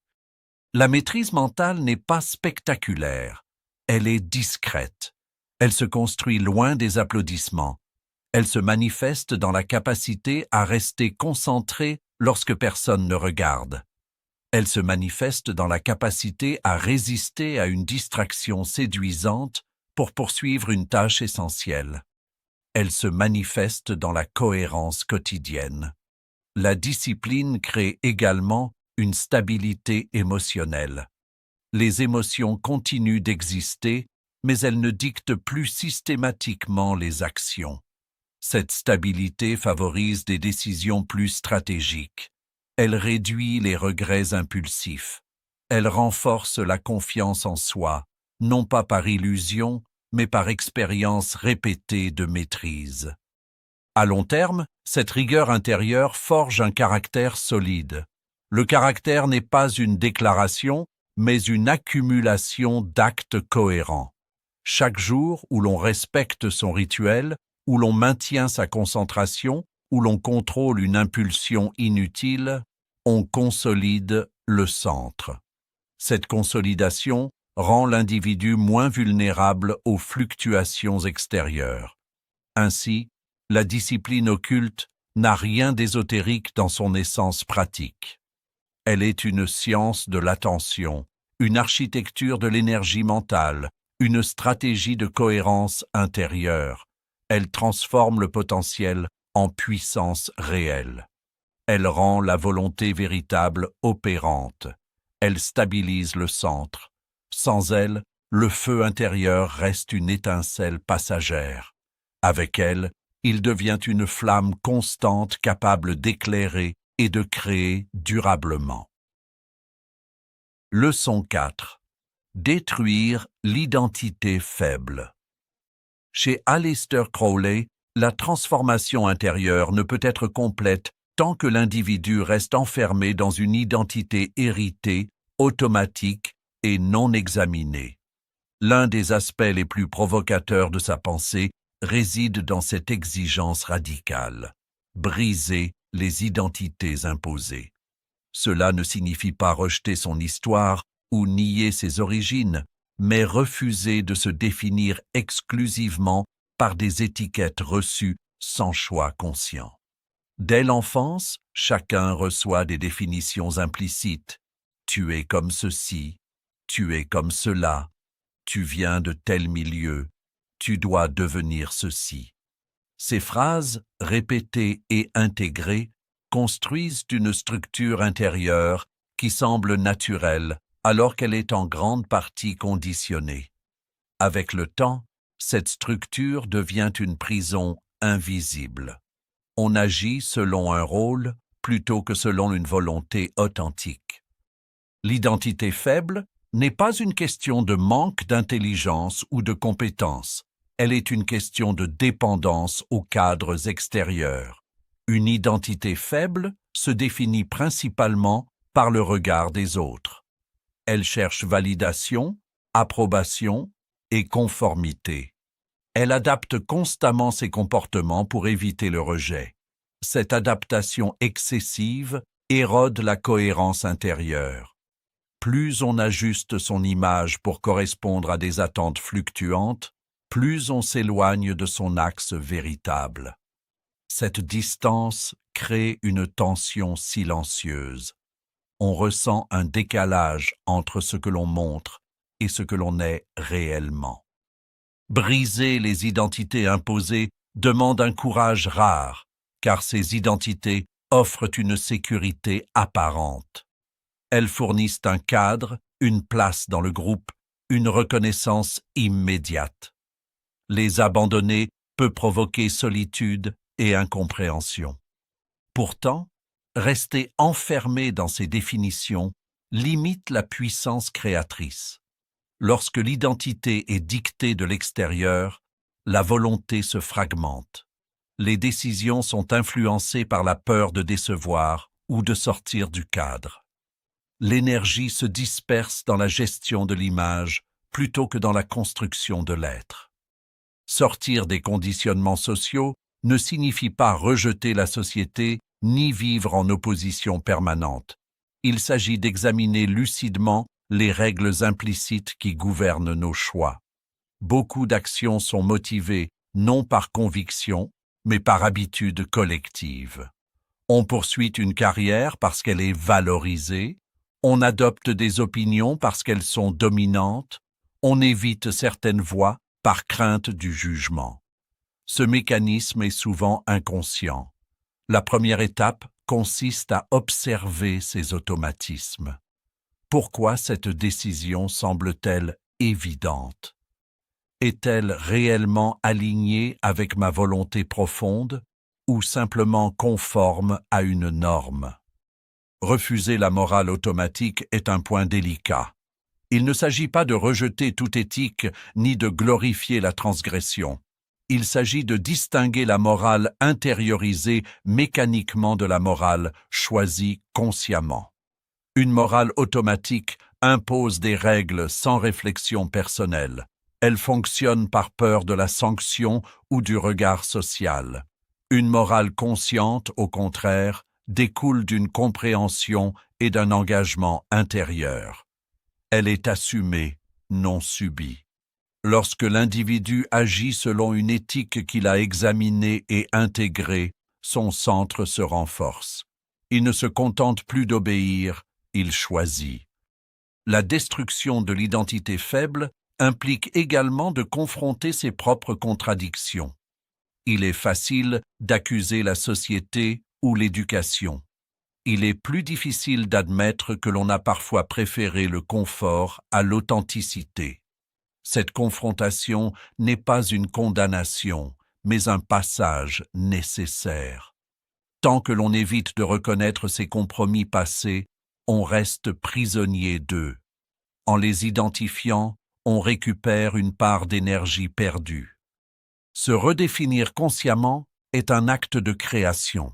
La maîtrise mentale n'est pas spectaculaire, elle est discrète. Elle se construit loin des applaudissements. Elle se manifeste dans la capacité à rester concentré lorsque personne ne regarde. Elle se manifeste dans la capacité à résister à une distraction séduisante pour poursuivre une tâche essentielle. Elle se manifeste dans la cohérence quotidienne. La discipline crée également une stabilité émotionnelle. Les émotions continuent d'exister, mais elles ne dictent plus systématiquement les actions. Cette stabilité favorise des décisions plus stratégiques. Elle réduit les regrets impulsifs. Elle renforce la confiance en soi, non pas par illusion, mais par expérience répétée de maîtrise. À long terme, cette rigueur intérieure forge un caractère solide. Le caractère n'est pas une déclaration, mais une accumulation d'actes cohérents. Chaque jour où l'on respecte son rituel, où l'on maintient sa concentration, où l'on contrôle une impulsion inutile, on consolide le centre. Cette consolidation rend l'individu moins vulnérable aux fluctuations extérieures. Ainsi, la discipline occulte n'a rien d'ésotérique dans son essence pratique. Elle est une science de l'attention, une architecture de l'énergie mentale, une stratégie de cohérence intérieure. Elle transforme le potentiel en puissance réelle. Elle rend la volonté véritable opérante. Elle stabilise le centre. Sans elle, le feu intérieur reste une étincelle passagère. Avec elle, il devient une flamme constante capable d'éclairer et de créer durablement. Leçon 4. Détruire l'identité faible. Chez Aleister Crowley, la transformation intérieure ne peut être complète tant que l'individu reste enfermé dans une identité héritée, automatique et non examinée. L'un des aspects les plus provocateurs de sa pensée réside dans cette exigence radicale: briser les identités imposées. Cela ne signifie pas rejeter son histoire ou nier ses origines, mais refuser de se définir exclusivement par des étiquettes reçues sans choix conscient. Dès l'enfance, chacun reçoit des définitions implicites. Tu es comme ceci, tu es comme cela, tu viens de tel milieu, tu dois devenir ceci. Ces phrases, répétées et intégrées, construisent une structure intérieure qui semble naturelle alors qu'elle est en grande partie conditionnée. Avec le temps, cette structure devient une prison invisible. On agit selon un rôle plutôt que selon une volonté authentique. L'identité faible n'est pas une question de manque d'intelligence ou de compétence. Elle est une question de dépendance aux cadres extérieurs. Une identité faible se définit principalement par le regard des autres. Elle cherche validation, approbation et conformité. Elle adapte constamment ses comportements pour éviter le rejet. Cette adaptation excessive érode la cohérence intérieure. Plus on ajuste son image pour correspondre à des attentes fluctuantes, plus on s'éloigne de son axe véritable. Cette distance crée une tension silencieuse. On ressent un décalage entre ce que l'on montre et ce que l'on est réellement. Briser les identités imposées demande un courage rare, car ces identités offrent une sécurité apparente. Elles fournissent un cadre, une place dans le groupe, une reconnaissance immédiate. Les abandonner peut provoquer solitude et incompréhension. Pourtant, rester enfermé dans ces définitions limite la puissance créatrice. Lorsque l'identité est dictée de l'extérieur, la volonté se fragmente. Les décisions sont influencées par la peur de décevoir ou de sortir du cadre. L'énergie se disperse dans la gestion de l'image plutôt que dans la construction de l'être. Sortir des conditionnements sociaux ne signifie pas rejeter la société ni vivre en opposition permanente. Il s'agit d'examiner lucidement les règles implicites qui gouvernent nos choix. Beaucoup d'actions sont motivées non par conviction, mais par habitude collective. On poursuit une carrière parce qu'elle est valorisée, On adopte des opinions parce qu'elles sont dominantes, on évite certaines voies par crainte du jugement. Ce mécanisme est souvent inconscient. La première étape consiste à observer ces automatismes. Pourquoi cette décision semble-t-elle évidente? Est-elle réellement alignée avec ma volonté profonde ou simplement conforme à une norme? Refuser la morale automatique est un point délicat. Il ne s'agit pas de rejeter toute éthique ni de glorifier la transgression. Il s'agit de distinguer la morale intériorisée mécaniquement de la morale choisie consciemment. Une morale automatique impose des règles sans réflexion personnelle. Elle fonctionne par peur de la sanction ou du regard social. Une morale consciente, au contraire, découle d'une compréhension et d'un engagement intérieur. Elle est assumée, non subie. Lorsque l'individu agit selon une éthique qu'il a examinée et intégrée, son centre se renforce. Il ne se contente plus d'obéir, il choisit. La destruction de l'identité faible implique également de confronter ses propres contradictions. Il est facile d'accuser la société ou l'éducation. Il est plus difficile d'admettre que l'on a parfois préféré le confort à l'authenticité. Cette confrontation n'est pas une condamnation, mais un passage nécessaire. Tant que l'on évite de reconnaître ces compromis passés, on reste prisonnier d'eux. En les identifiant, on récupère une part d'énergie perdue. Se redéfinir consciemment est un acte de création.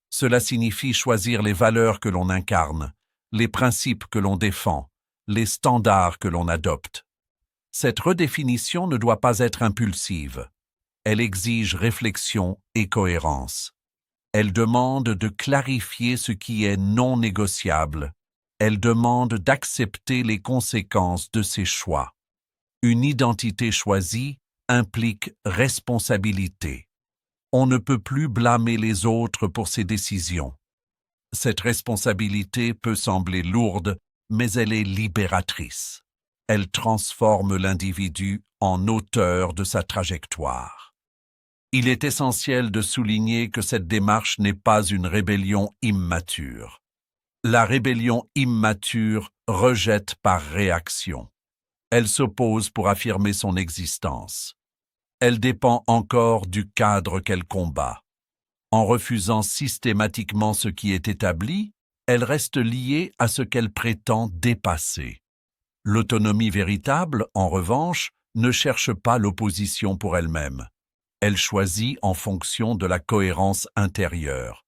Cela signifie choisir les valeurs que l'on incarne, les principes que l'on défend, les standards que l'on adopte. Cette redéfinition ne doit pas être impulsive. Elle exige réflexion et cohérence. Elle demande de clarifier ce qui est non négociable. Elle demande d'accepter les conséquences de ses choix. Une identité choisie implique responsabilité. On ne peut plus blâmer les autres pour ses décisions. Cette responsabilité peut sembler lourde, mais elle est libératrice. Elle transforme l'individu en auteur de sa trajectoire. Il est essentiel de souligner que cette démarche n'est pas une rébellion immature. La rébellion immature rejette par réaction. Elle s'oppose pour affirmer son existence. Elle dépend encore du cadre qu'elle combat. En refusant systématiquement ce qui est établi, elle reste liée à ce qu'elle prétend dépasser. L'autonomie véritable, en revanche, ne cherche pas l'opposition pour elle-même. Elle choisit en fonction de la cohérence intérieure.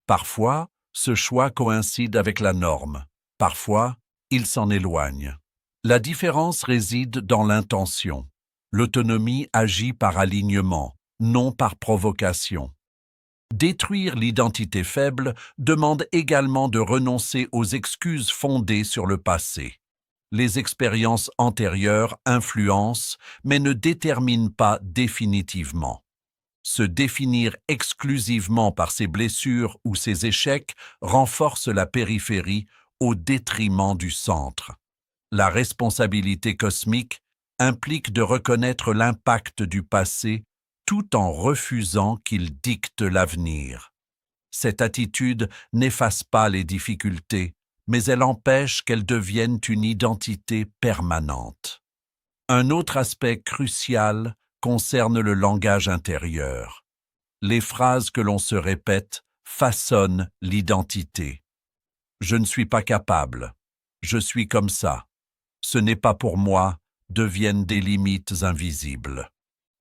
Parfois, ce choix coïncide avec la norme. Parfois, il s'en éloigne. La différence réside dans l'intention. L'autonomie agit par alignement, non par provocation. Détruire l'identité faible demande également de renoncer aux excuses fondées sur le passé. Les expériences antérieures influencent, mais ne déterminent pas définitivement. Se définir exclusivement par ses blessures ou ses échecs renforce la périphérie au détriment du centre. La responsabilité cosmique implique de reconnaître l'impact du passé tout en refusant qu'il dicte l'avenir. Cette attitude n'efface pas les difficultés, mais elle empêche qu'elles deviennent une identité permanente. Un autre aspect crucial concerne le langage intérieur. Les phrases que l'on se répète façonnent l'identité. Je ne suis pas capable. Je suis comme ça. Ce n'est pas pour moi deviennent des limites invisibles.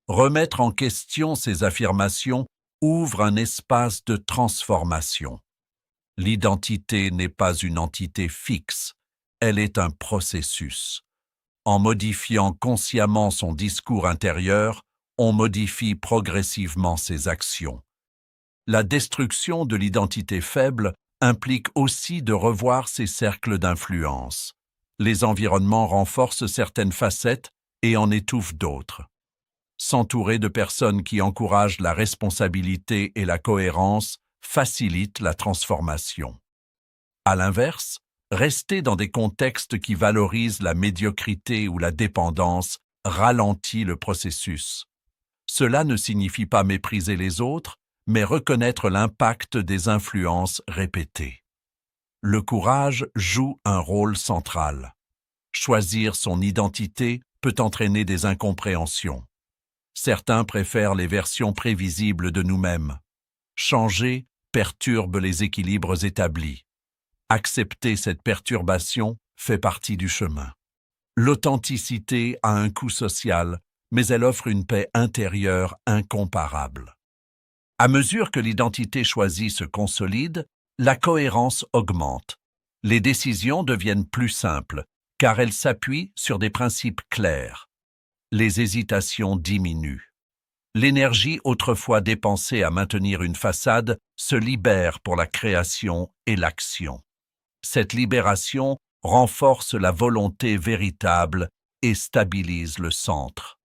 Remettre en question ces affirmations ouvre un espace de transformation. L'identité n'est pas une entité fixe, elle est un processus. En modifiant consciemment son discours intérieur, on modifie progressivement ses actions. La destruction de l'identité faible implique aussi de revoir ses cercles d'influence. Les environnements renforcent certaines facettes et en étouffent d'autres. S'entourer de personnes qui encouragent la responsabilité et la cohérence facilite la transformation. À l'inverse, Rester dans des contextes qui valorisent la médiocrité ou la dépendance ralentit le processus. Cela ne signifie pas mépriser les autres, mais reconnaître l'impact des influences répétées. Le courage joue un rôle central. Choisir son identité peut entraîner des incompréhensions. Certains préfèrent les versions prévisibles de nous-mêmes. Changer perturbe les équilibres établis. Accepter cette perturbation fait partie du chemin. L'authenticité a un coût social, mais elle offre une paix intérieure incomparable. À mesure que l'identité choisie se consolide, la cohérence augmente. Les décisions deviennent plus simples, car elles s'appuient sur des principes clairs. Les hésitations diminuent. L'énergie autrefois dépensée à maintenir une façade se libère pour la création et l'action. Cette libération renforce la volonté véritable et stabilise le centre.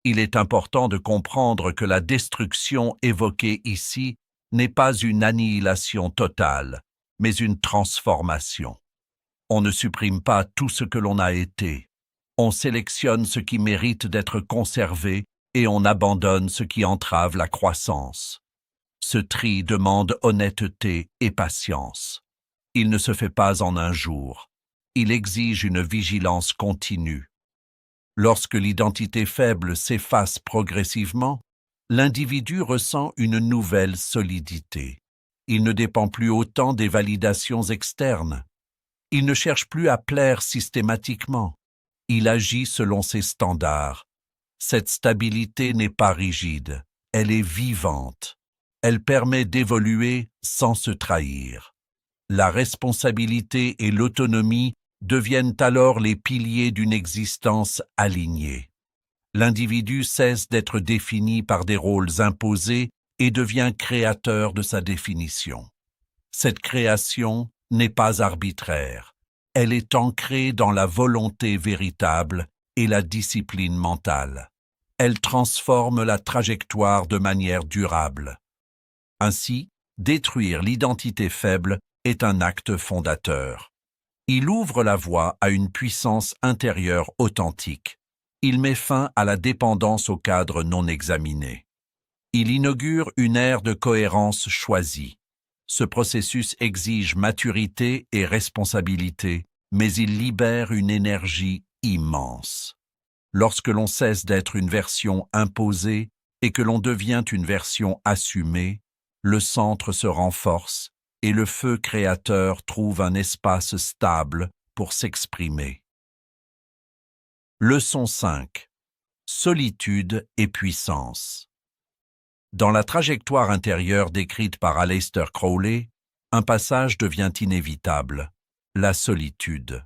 Il est important de comprendre que la destruction évoquée ici n'est pas une annihilation totale, mais une transformation. On ne supprime pas tout ce que l'on a été. On sélectionne ce qui mérite d'être conservé et on abandonne ce qui entrave la croissance. Ce tri demande honnêteté et patience. Il ne se fait pas en un jour. Il exige une vigilance continue. Lorsque l'identité faible s'efface progressivement, l'individu ressent une nouvelle solidité. Il ne dépend plus autant des validations externes. Il ne cherche plus à plaire systématiquement. Il agit selon ses standards. Cette stabilité n'est pas rigide, elle est vivante. Elle permet d'évoluer sans se trahir. La responsabilité et l'autonomie deviennent alors les piliers d'une existence alignée. L'individu cesse d'être défini par des rôles imposés et devient créateur de sa définition. Cette création n'est pas arbitraire. Elle est ancrée dans la volonté véritable et la discipline mentale. Elle transforme la trajectoire de manière durable. Ainsi, détruire l'identité faible est un acte fondateur. Il ouvre la voie à une puissance intérieure authentique. Il met fin à la dépendance au cadre non examiné. Il inaugure une ère de cohérence choisie. Ce processus exige maturité et responsabilité, mais il libère une énergie immense. Lorsque l'on cesse d'être une version imposée et que l'on devient une version assumée, le centre se renforce et le feu créateur trouve un espace stable pour s'exprimer. Leçon 5. Solitude et puissance. Dans la trajectoire intérieure décrite par Aleister Crowley, un passage devient inévitable, la solitude.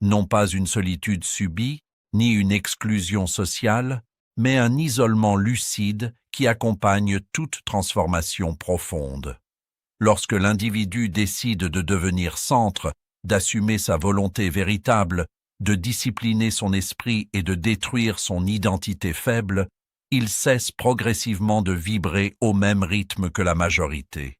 Non pas une solitude subie, ni une exclusion sociale, mais un isolement lucide qui accompagne toute transformation profonde. Lorsque l'individu décide de devenir centre, d'assumer sa volonté véritable, de discipliner son esprit et de détruire son identité faible, il cesse progressivement de vibrer au même rythme que la majorité.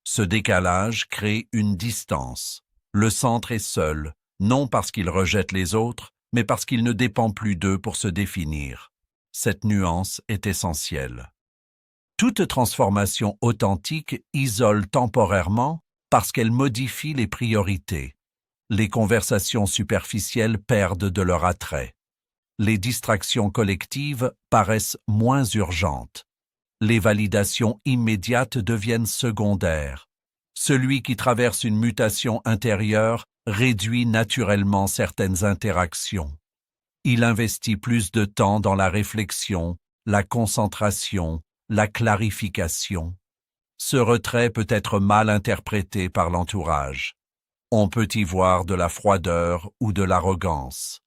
Ce décalage crée une distance. Le centre est seul, non parce qu'il rejette les autres, mais parce qu'il ne dépend plus d'eux pour se définir. Cette nuance est essentielle. Toute transformation authentique isole temporairement parce qu'elle modifie les priorités. Les conversations superficielles perdent de leur attrait. Les distractions collectives paraissent moins urgentes. Les validations immédiates deviennent secondaires. Celui qui traverse une mutation intérieure réduit naturellement certaines interactions. Il investit plus de temps dans la réflexion, la concentration, la clarification. Ce retrait peut être mal interprété par l'entourage. On peut y voir de la froideur ou de l'arrogance.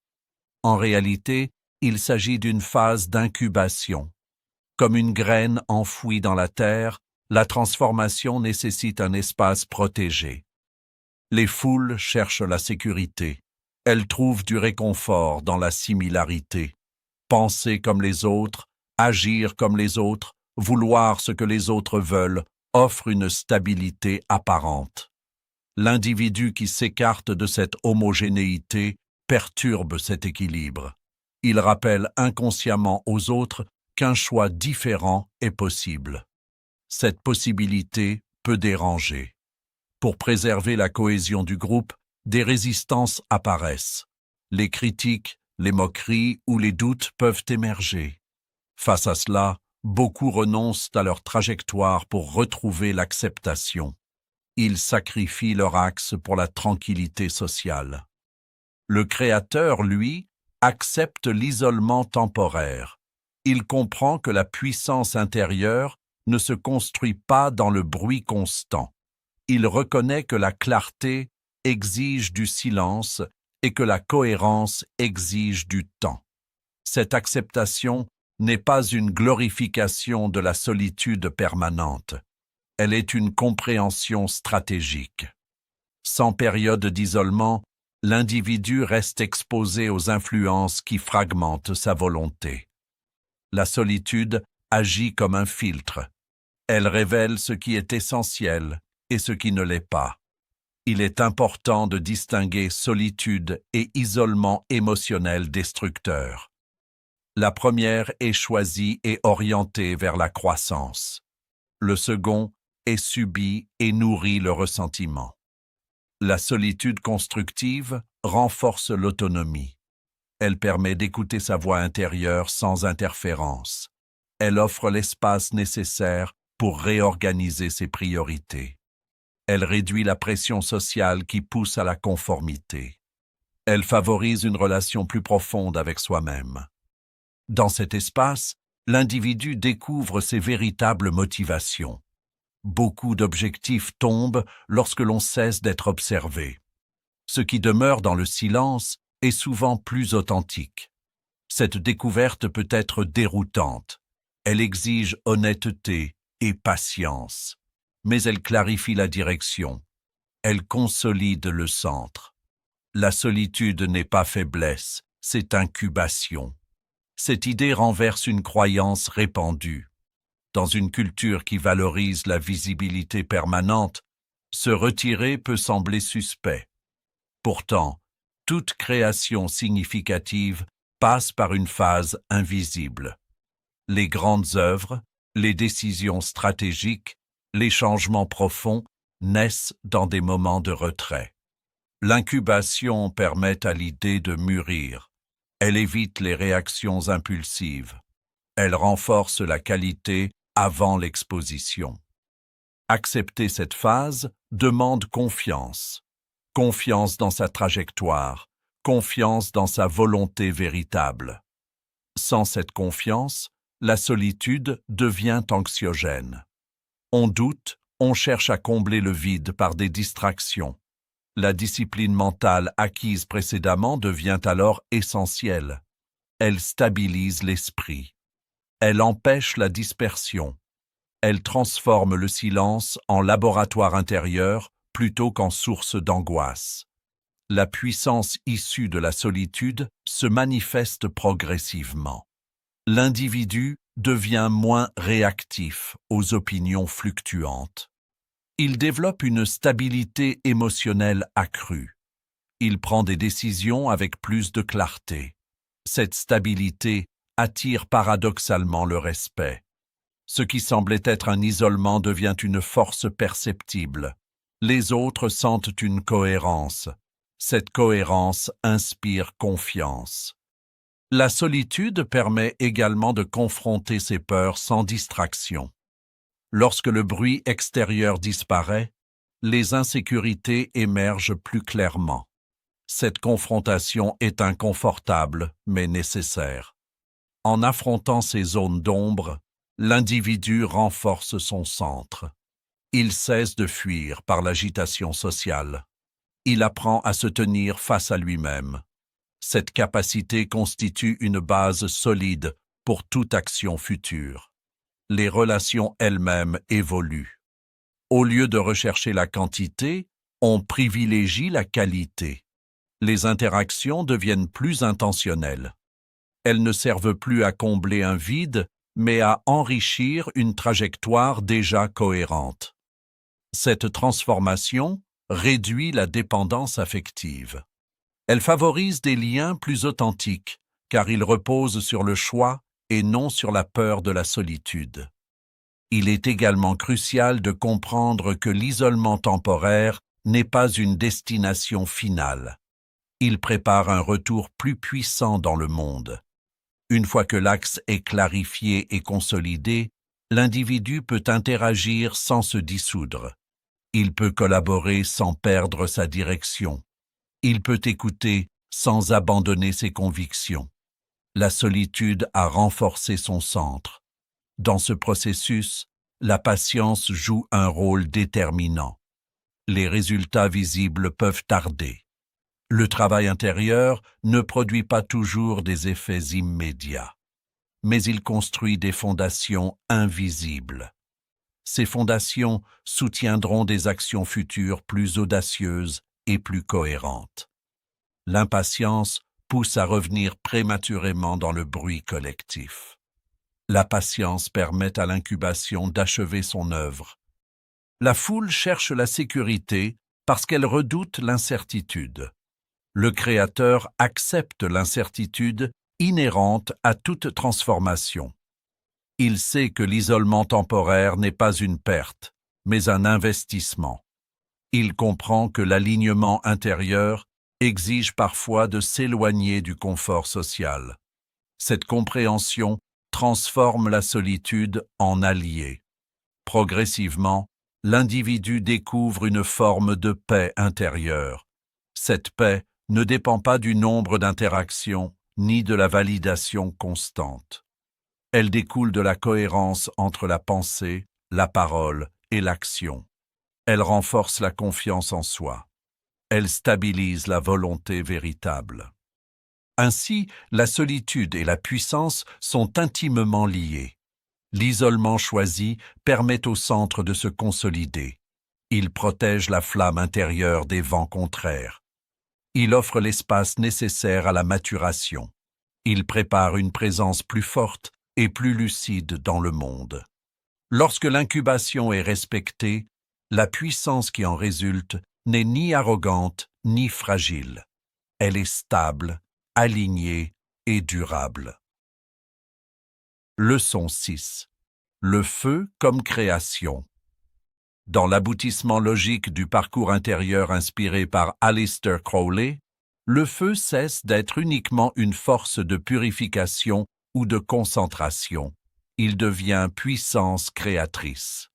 En réalité, il s'agit d'une phase d'incubation. Comme une graine enfouie dans la terre, la transformation nécessite un espace protégé. Les foules cherchent la sécurité. Elles trouvent du réconfort dans la similarité. Penser comme les autres, agir comme les autres, vouloir ce que les autres veulent, offre une stabilité apparente. L'individu qui s'écarte de cette homogénéité perturbe cet équilibre. Il rappelle inconsciemment aux autres qu'un choix différent est possible. Cette possibilité peut déranger. Pour préserver la cohésion du groupe, des résistances apparaissent. Les critiques, les moqueries ou les doutes peuvent émerger. Face à cela, beaucoup renoncent à leur trajectoire pour retrouver l'acceptation. Ils sacrifient leur axe pour la tranquillité sociale. Le Créateur, lui, accepte l'isolement temporaire. Il comprend que la puissance intérieure ne se construit pas dans le bruit constant. Il reconnaît que la clarté exige du silence et que la cohérence exige du temps. Cette acceptation n'est pas une glorification de la solitude permanente. Elle est une compréhension stratégique. Sans période d'isolement, l'individu reste exposé aux influences qui fragmentent sa volonté. La solitude agit comme un filtre. Elle révèle ce qui est essentiel et ce qui ne l'est pas. Il est important de distinguer solitude et isolement émotionnel destructeur. La première est choisie et orientée vers la croissance. Le second est subi et nourrit le ressentiment. La solitude constructive renforce l'autonomie. Elle permet d'écouter sa voix intérieure sans interférence. Elle offre l'espace nécessaire pour réorganiser ses priorités. Elle réduit la pression sociale qui pousse à la conformité. Elle favorise une relation plus profonde avec soi-même. Dans cet espace, l'individu découvre ses véritables motivations. Beaucoup d'objectifs tombent lorsque l'on cesse d'être observé. Ce qui demeure dans le silence est souvent plus authentique. Cette découverte peut être déroutante. Elle exige honnêteté et patience. Mais elle clarifie la direction. Elle consolide le centre. La solitude n'est pas faiblesse, c'est incubation. Cette idée renverse une croyance répandue. Dans une culture qui valorise la visibilité permanente, se retirer peut sembler suspect. Pourtant, toute création significative passe par une phase invisible. Les grandes œuvres, les décisions stratégiques, les changements profonds naissent dans des moments de retrait. L'incubation permet à l'idée de mûrir. Elle évite les réactions impulsives. Elle renforce la qualité avant l'exposition. Accepter cette phase demande confiance. Confiance dans sa trajectoire, confiance dans sa volonté véritable. Sans cette confiance, la solitude devient anxiogène. On doute, on cherche à combler le vide par des distractions. La discipline mentale acquise précédemment devient alors essentielle. Elle stabilise l'esprit. Elle empêche la dispersion. Elle transforme le silence en laboratoire intérieur plutôt qu'en source d'angoisse. La puissance issue de la solitude se manifeste progressivement. L'individu devient moins réactif aux opinions fluctuantes. Il développe une stabilité émotionnelle accrue. Il prend des décisions avec plus de clarté. Cette stabilité attire paradoxalement le respect. Ce qui semblait être un isolement devient une force perceptible. Les autres sentent une cohérence. Cette cohérence inspire confiance. La solitude permet également de confronter ses peurs sans distraction. Lorsque le bruit extérieur disparaît, les insécurités émergent plus clairement. Cette confrontation est inconfortable, mais nécessaire. En affrontant ces zones d'ombre, l'individu renforce son centre. Il cesse de fuir par l'agitation sociale. Il apprend à se tenir face à lui-même. Cette capacité constitue une base solide pour toute action future. Les relations elles-mêmes évoluent. Au lieu de rechercher la quantité, on privilégie la qualité. Les interactions deviennent plus intentionnelles. Elles ne servent plus à combler un vide, mais à enrichir une trajectoire déjà cohérente. Cette transformation réduit la dépendance affective. Elle favorise des liens plus authentiques, car ils reposent sur le choix et non sur la peur de la solitude. Il est également crucial de comprendre que l'isolement temporaire n'est pas une destination finale. Il prépare un retour plus puissant dans le monde. Une fois que l'axe est clarifié et consolidé, l'individu peut interagir sans se dissoudre. Il peut collaborer sans perdre sa direction. Il peut écouter sans abandonner ses convictions. La solitude a renforcé son centre. Dans ce processus, la patience joue un rôle déterminant. Les résultats visibles peuvent tarder. Le travail intérieur ne produit pas toujours des effets immédiats, mais il construit des fondations invisibles. Ces fondations soutiendront des actions futures plus audacieuses et plus cohérentes. L'impatience pousse à revenir prématurément dans le bruit collectif. La patience permet à l'incubation d'achever son œuvre. La foule cherche la sécurité parce qu'elle redoute l'incertitude. Le Créateur accepte l'incertitude inhérente à toute transformation. Il sait que l'isolement temporaire n'est pas une perte, mais un investissement. Il comprend que l'alignement intérieur exige parfois de s'éloigner du confort social. Cette compréhension transforme la solitude en allié. Progressivement, l'individu découvre une forme de paix intérieure. Cette paix ne dépend pas du nombre d'interactions ni de la validation constante. Elle découle de la cohérence entre la pensée, la parole et l'action. Elle renforce la confiance en soi. Elle stabilise la volonté véritable. Ainsi, la solitude et la puissance sont intimement liées. L'isolement choisi permet au centre de se consolider. Il protège la flamme intérieure des vents contraires. Il offre l'espace nécessaire à la maturation. Il prépare une présence plus forte et plus lucide dans le monde. Lorsque l'incubation est respectée, la puissance qui en résulte n'est ni arrogante ni fragile. Elle est stable, alignée et durable. Leçon 6. Le feu comme création. Dans l'aboutissement logique du parcours intérieur inspiré par Aleister Crowley, le feu cesse d'être uniquement une force de purification ou de concentration. Il devient puissance créatrice.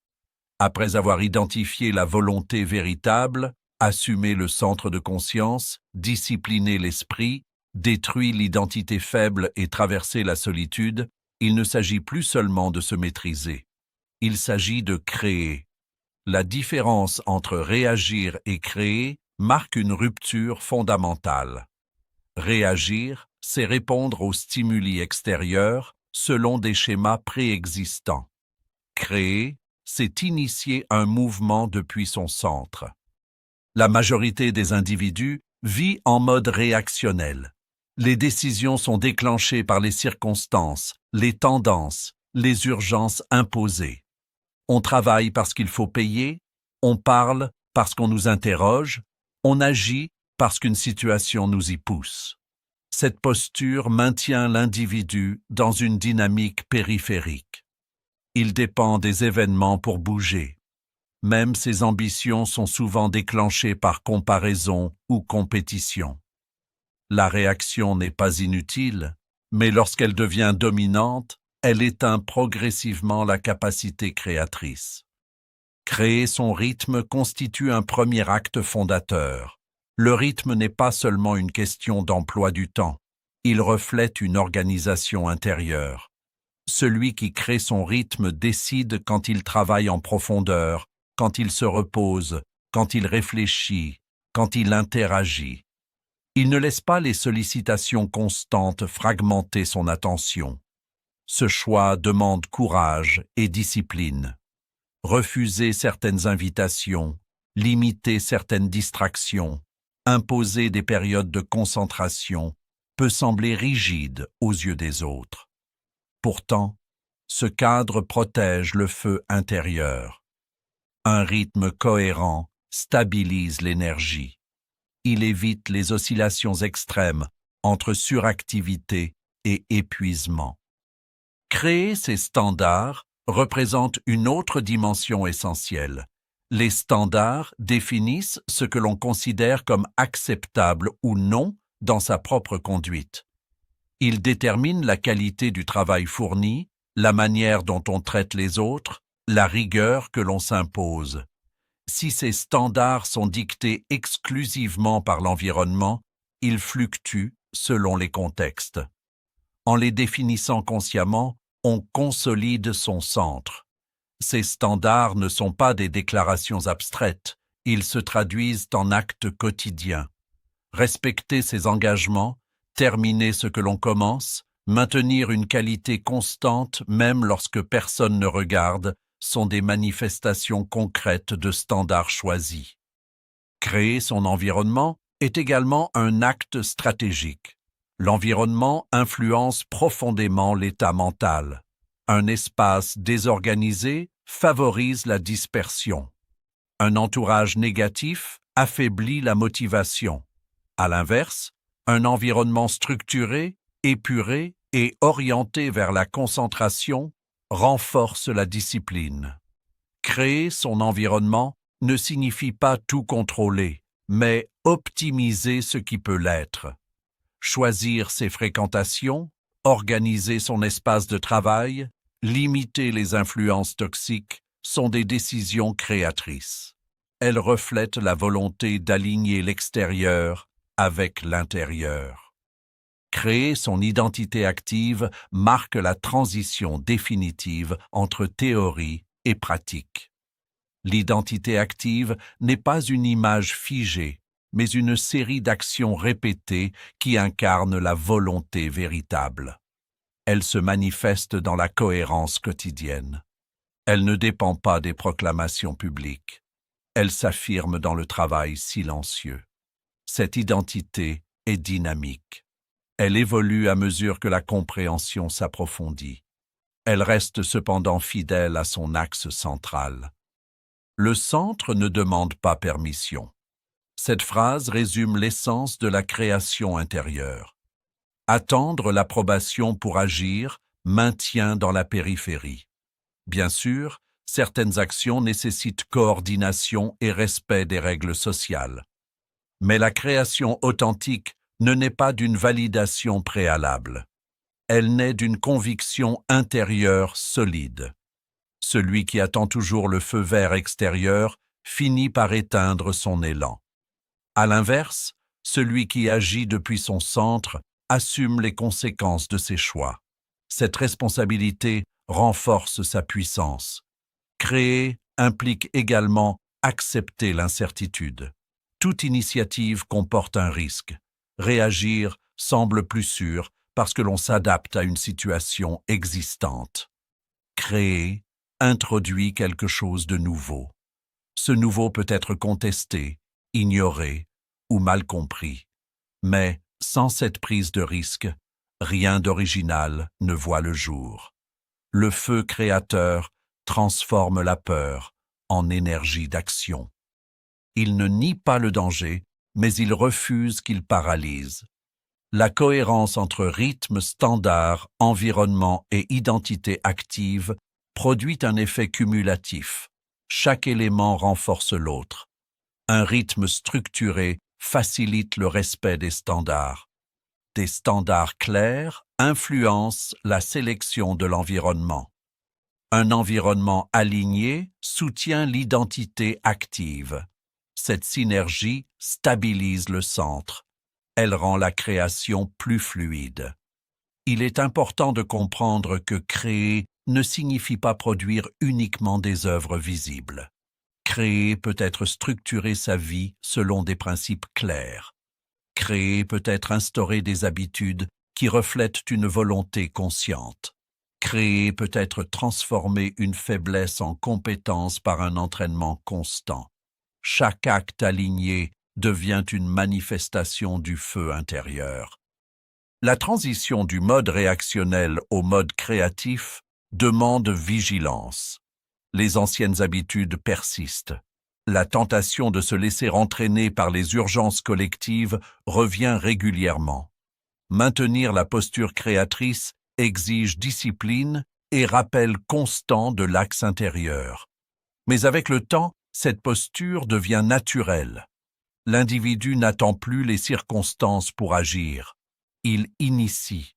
Après avoir identifié la volonté véritable, assumé le centre de conscience, discipliné l'esprit, détruit l'identité faible et traversé la solitude, il ne s'agit plus seulement de se maîtriser. Il s'agit de créer. La différence entre réagir et créer marque une rupture fondamentale. Réagir, c'est répondre aux stimuli extérieurs selon des schémas préexistants. Créer, c'est initier un mouvement depuis son centre. La majorité des individus vit en mode réactionnel. Les décisions sont déclenchées par les circonstances, les tendances, les urgences imposées. On travaille parce qu'il faut payer, on parle parce qu'on nous interroge, on agit parce qu'une situation nous y pousse. Cette posture maintient l'individu dans une dynamique périphérique. Il dépend des événements pour bouger. Même ses ambitions sont souvent déclenchées par comparaison ou compétition. La réaction n'est pas inutile, mais lorsqu'elle devient dominante, elle éteint progressivement la capacité créatrice. Créer son rythme constitue un premier acte fondateur. Le rythme n'est pas seulement une question d'emploi du temps, il reflète une organisation intérieure. Celui qui crée son rythme décide quand il travaille en profondeur, quand il se repose, quand il réfléchit, quand il interagit. Il ne laisse pas les sollicitations constantes fragmenter son attention. Ce choix demande courage et discipline. Refuser certaines invitations, limiter certaines distractions, imposer des périodes de concentration peut sembler rigide aux yeux des autres. Pourtant, ce cadre protège le feu intérieur. Un rythme cohérent stabilise l'énergie. Il évite les oscillations extrêmes entre suractivité et épuisement. Créer ces standards représente une autre dimension essentielle. Les standards définissent ce que l'on considère comme acceptable ou non dans sa propre conduite. Ils déterminent la qualité du travail fourni, la manière dont on traite les autres, la rigueur que l'on s'impose. Si ces standards sont dictés exclusivement par l'environnement, ils fluctuent selon les contextes. En les définissant consciemment, on consolide son centre. Ces standards ne sont pas des déclarations abstraites, ils se traduisent en actes quotidiens. Respecter ses engagements, terminer ce que l'on commence, maintenir une qualité constante même lorsque personne ne regarde, sont des manifestations concrètes de standards choisis. Créer son environnement est également un acte stratégique. L'environnement influence profondément l'état mental. Un espace désorganisé favorise la dispersion. Un entourage négatif affaiblit la motivation. À l'inverse, un environnement structuré, épuré et orienté vers la concentration renforce la discipline. Créer son environnement ne signifie pas tout contrôler, mais optimiser ce qui peut l'être. Choisir ses fréquentations, organiser son espace de travail, limiter les influences toxiques sont des décisions créatrices. Elles reflètent la volonté d'aligner l'extérieur avec l'intérieur. Créer son identité active marque la transition définitive entre théorie et pratique. L'identité active n'est pas une image figée, mais une série d'actions répétées qui incarnent la volonté véritable. Elle se manifeste dans la cohérence quotidienne. Elle ne dépend pas des proclamations publiques. Elle s'affirme dans le travail silencieux. Cette identité est dynamique. Elle évolue à mesure que la compréhension s'approfondit. Elle reste cependant fidèle à son axe central. Le centre ne demande pas permission. Cette phrase résume l'essence de la création intérieure. Attendre l'approbation pour agir maintient dans la périphérie. Bien sûr, certaines actions nécessitent coordination et respect des règles sociales. Mais la création authentique ne naît pas d'une validation préalable. Elle naît d'une conviction intérieure solide. Celui qui attend toujours le feu vert extérieur finit par éteindre son élan. À l'inverse, celui qui agit depuis son centre assume les conséquences de ses choix. Cette responsabilité renforce sa puissance. Créer implique également accepter l'incertitude. Toute initiative comporte un risque. Réagir semble plus sûr parce que l'on s'adapte à une situation existante. Créer introduit quelque chose de nouveau. Ce nouveau peut être contesté, ignoré ou mal compris. Mais sans cette prise de risque, rien d'original ne voit le jour. Le feu créateur transforme la peur en énergie d'action. Il ne nie pas le danger, mais il refuse qu'il paralyse. La cohérence entre rythme standard, environnement et identité active produit un effet cumulatif. Chaque élément renforce l'autre. Un rythme structuré facilite le respect des standards. Des standards clairs influencent la sélection de l'environnement. Un environnement aligné soutient l'identité active. Cette synergie stabilise le centre. Elle rend la création plus fluide. Il est important de comprendre que créer ne signifie pas produire uniquement des œuvres visibles. Créer peut être structurer sa vie selon des principes clairs. Créer peut être instaurer des habitudes qui reflètent une volonté consciente. Créer peut être transformer une faiblesse en compétence par un entraînement constant. Chaque acte aligné devient une manifestation du feu intérieur. La transition du mode réactionnel au mode créatif demande vigilance. Les anciennes habitudes persistent. La tentation de se laisser entraîner par les urgences collectives revient régulièrement. Maintenir la posture créatrice exige discipline et rappel constant de l'axe intérieur. Mais avec le temps, cette posture devient naturelle. L'individu n'attend plus les circonstances pour agir. Il initie.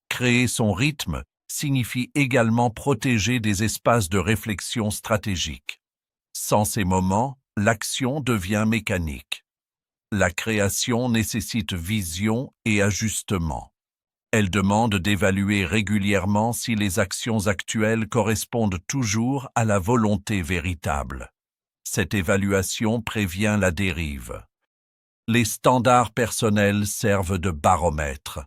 Créer son rythme signifie également protéger des espaces de réflexion stratégique. Sans ces moments, l'action devient mécanique. La création nécessite vision et ajustement. Elle demande d'évaluer régulièrement si les actions actuelles correspondent toujours à la volonté véritable. Cette évaluation prévient la dérive. Les standards personnels servent de baromètre.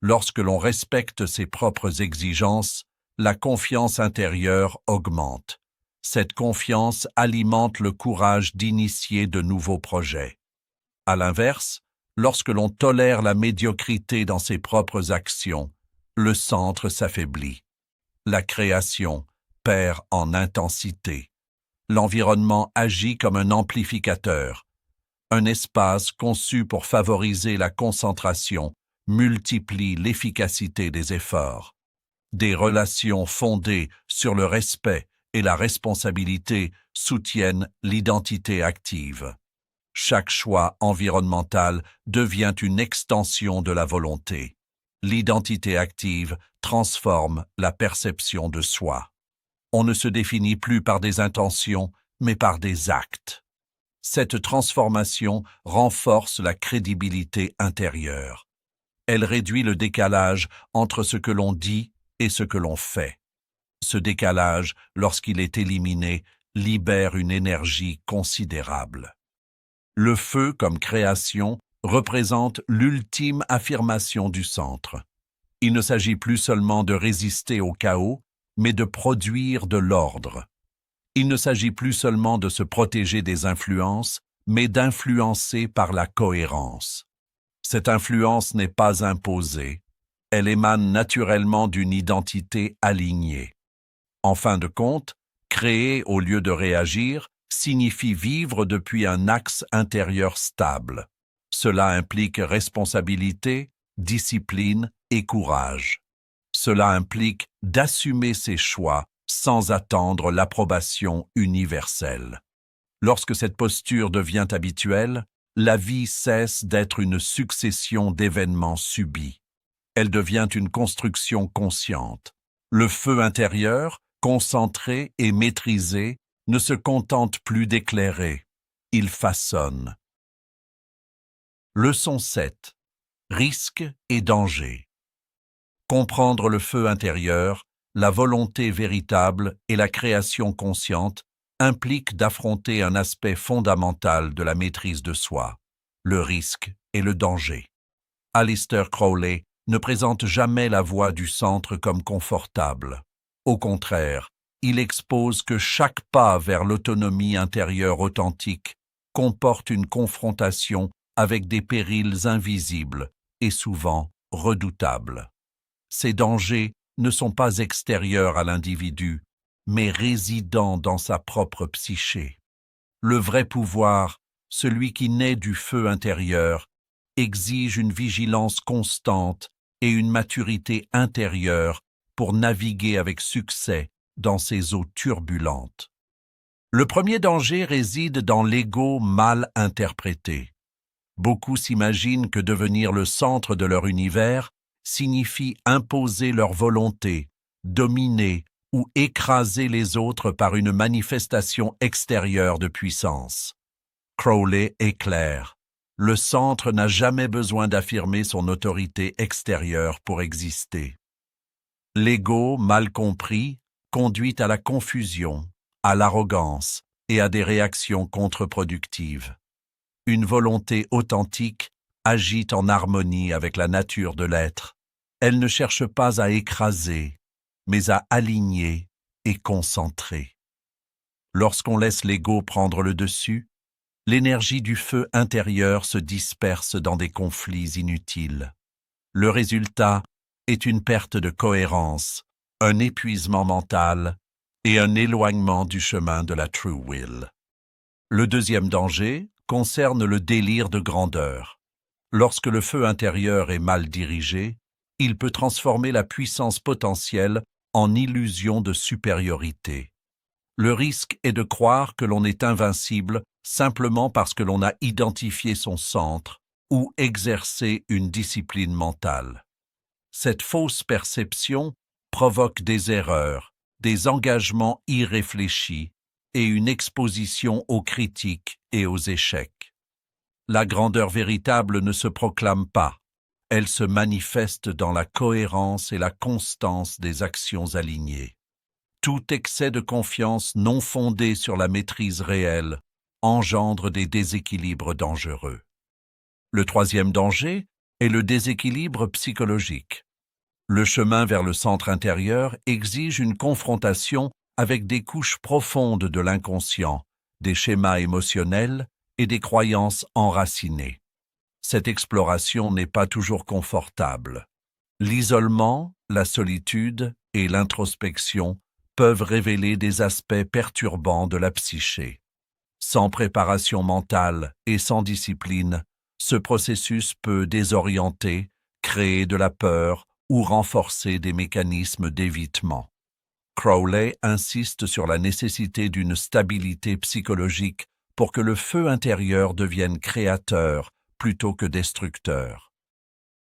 Lorsque l'on respecte ses propres exigences, la confiance intérieure augmente. Cette confiance alimente le courage d'initier de nouveaux projets. À l'inverse, lorsque l'on tolère la médiocrité dans ses propres actions, le centre s'affaiblit. La création perd en intensité. L'environnement agit comme un amplificateur. Un espace conçu pour favoriser la concentration multiplie l'efficacité des efforts. Des relations fondées sur le respect et la responsabilité soutiennent l'identité active. Chaque choix environnemental devient une extension de la volonté. L'identité active transforme la perception de soi. On ne se définit plus par des intentions, mais par des actes. Cette transformation renforce la crédibilité intérieure. Elle réduit le décalage entre ce que l'on dit et ce que l'on fait. Ce décalage, lorsqu'il est éliminé, libère une énergie considérable. Le feu comme création représente l'ultime affirmation du centre. Il ne s'agit plus seulement de résister au chaos, mais de produire de l'ordre. Il ne s'agit plus seulement de se protéger des influences, mais d'influencer par la cohérence. Cette influence n'est pas imposée, elle émane naturellement d'une identité alignée. En fin de compte, créer au lieu de réagir signifie vivre depuis un axe intérieur stable. Cela implique responsabilité, discipline et courage. Cela implique d'assumer ses choix sans attendre l'approbation universelle. Lorsque cette posture devient habituelle, la vie cesse d'être une succession d'événements subis. Elle devient une construction consciente. Le feu intérieur, concentré et maîtrisé, ne se contente plus d'éclairer, il façonne. Leçon 7. Risque et danger. Comprendre le feu intérieur, la volonté véritable et la création consciente implique d'affronter un aspect fondamental de la maîtrise de soi, le risque et le danger. Aleister Crowley ne présente jamais la voie du centre comme confortable. Au contraire, il expose que chaque pas vers l'autonomie intérieure authentique comporte une confrontation avec des périls invisibles et souvent redoutables. Ces dangers ne sont pas extérieurs à l'individu, mais résidant dans sa propre psyché. Le vrai pouvoir, celui qui naît du feu intérieur, exige une vigilance constante et une maturité intérieure pour naviguer avec succès dans ces eaux turbulentes. Le premier danger réside dans l'ego mal interprété. Beaucoup s'imaginent que devenir le centre de leur univers signifie imposer leur volonté, dominer ou écraser les autres par une manifestation extérieure de puissance. Crowley est clair. Le centre n'a jamais besoin d'affirmer son autorité extérieure pour exister. L'ego, mal compris, conduit à la confusion, à l'arrogance et à des réactions contre-productives. Une volonté authentique agit en harmonie avec la nature de l'être. Elle ne cherche pas à écraser, mais à aligner et concentrer. Lorsqu'on laisse l'ego prendre le dessus, l'énergie du feu intérieur se disperse dans des conflits inutiles. Le résultat est une perte de cohérence, un épuisement mental et un éloignement du chemin de la True Will. Le deuxième danger concerne le délire de grandeur. Lorsque le feu intérieur est mal dirigé, il peut transformer la puissance potentielle en illusion de supériorité. Le risque est de croire que l'on est invincible simplement parce que l'on a identifié son centre ou exercé une discipline mentale. Cette fausse perception provoque des erreurs, des engagements irréfléchis et une exposition aux critiques et aux échecs. La grandeur véritable ne se proclame pas, elle se manifeste dans la cohérence et la constance des actions alignées. Tout excès de confiance non fondé sur la maîtrise réelle engendre des déséquilibres dangereux. Le troisième danger est le déséquilibre psychologique. Le chemin vers le centre intérieur exige une confrontation avec des couches profondes de l'inconscient, des schémas émotionnels et des croyances enracinées. Cette exploration n'est pas toujours confortable. L'isolement, la solitude et l'introspection peuvent révéler des aspects perturbants de la psyché. Sans préparation mentale et sans discipline, ce processus peut désorienter, créer de la peur ou renforcer des mécanismes d'évitement. Crowley insiste sur la nécessité d'une stabilité psychologique pour que le feu intérieur devienne créateur plutôt que destructeur.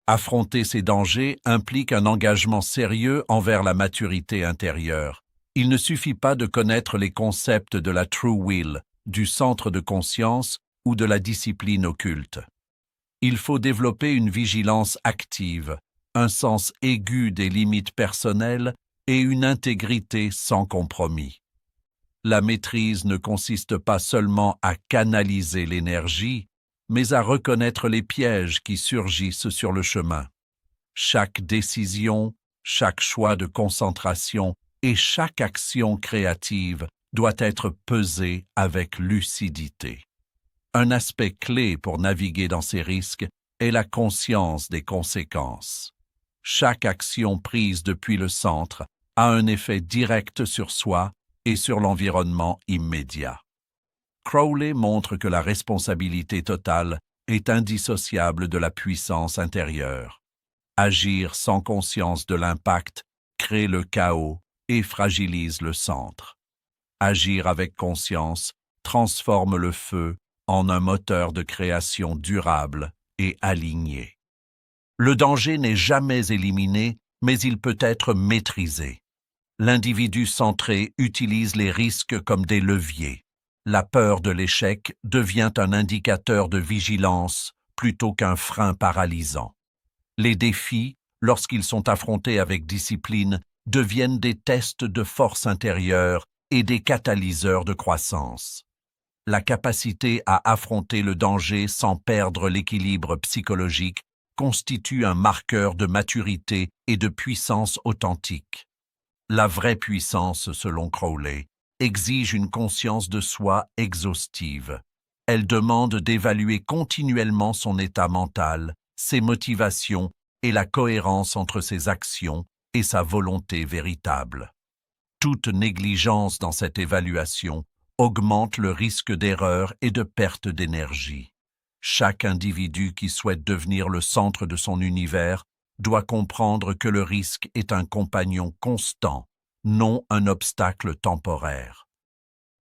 Affronter ces dangers implique un engagement sérieux envers la maturité intérieure. Il ne suffit pas de connaître les concepts de la True Will, du centre de conscience ou de la discipline occulte. Il faut développer une vigilance active, un sens aigu des limites personnelles et une intégrité sans compromis. La maîtrise ne consiste pas seulement à canaliser l'énergie, mais à reconnaître les pièges qui surgissent sur le chemin. Chaque décision, chaque choix de concentration et chaque action créative doit être pesée avec lucidité. Un aspect clé pour naviguer dans ces risques est la conscience des conséquences. Chaque action prise depuis le centre a un effet direct sur soi et sur l'environnement immédiat. Crowley montre que la responsabilité totale est indissociable de la puissance intérieure. Agir sans conscience de l'impact crée le chaos et fragilise le centre. Agir avec conscience transforme le feu en un moteur de création durable et aligné. Le danger n'est jamais éliminé, mais il peut être maîtrisé. L'individu centré utilise les risques comme des leviers. La peur de l'échec devient un indicateur de vigilance plutôt qu'un frein paralysant. Les défis, lorsqu'ils sont affrontés avec discipline, deviennent des tests de force intérieure et des catalyseurs de croissance. La capacité à affronter le danger sans perdre l'équilibre psychologique constitue un marqueur de maturité et de puissance authentique. La vraie puissance, selon Crowley, exige une conscience de soi exhaustive. Elle demande d'évaluer continuellement son état mental, ses motivations et la cohérence entre ses actions et sa volonté véritable. Toute négligence dans cette évaluation augmente le risque d'erreur et de perte d'énergie. Chaque individu qui souhaite devenir le centre de son univers doit comprendre que le risque est un compagnon constant, non un obstacle temporaire.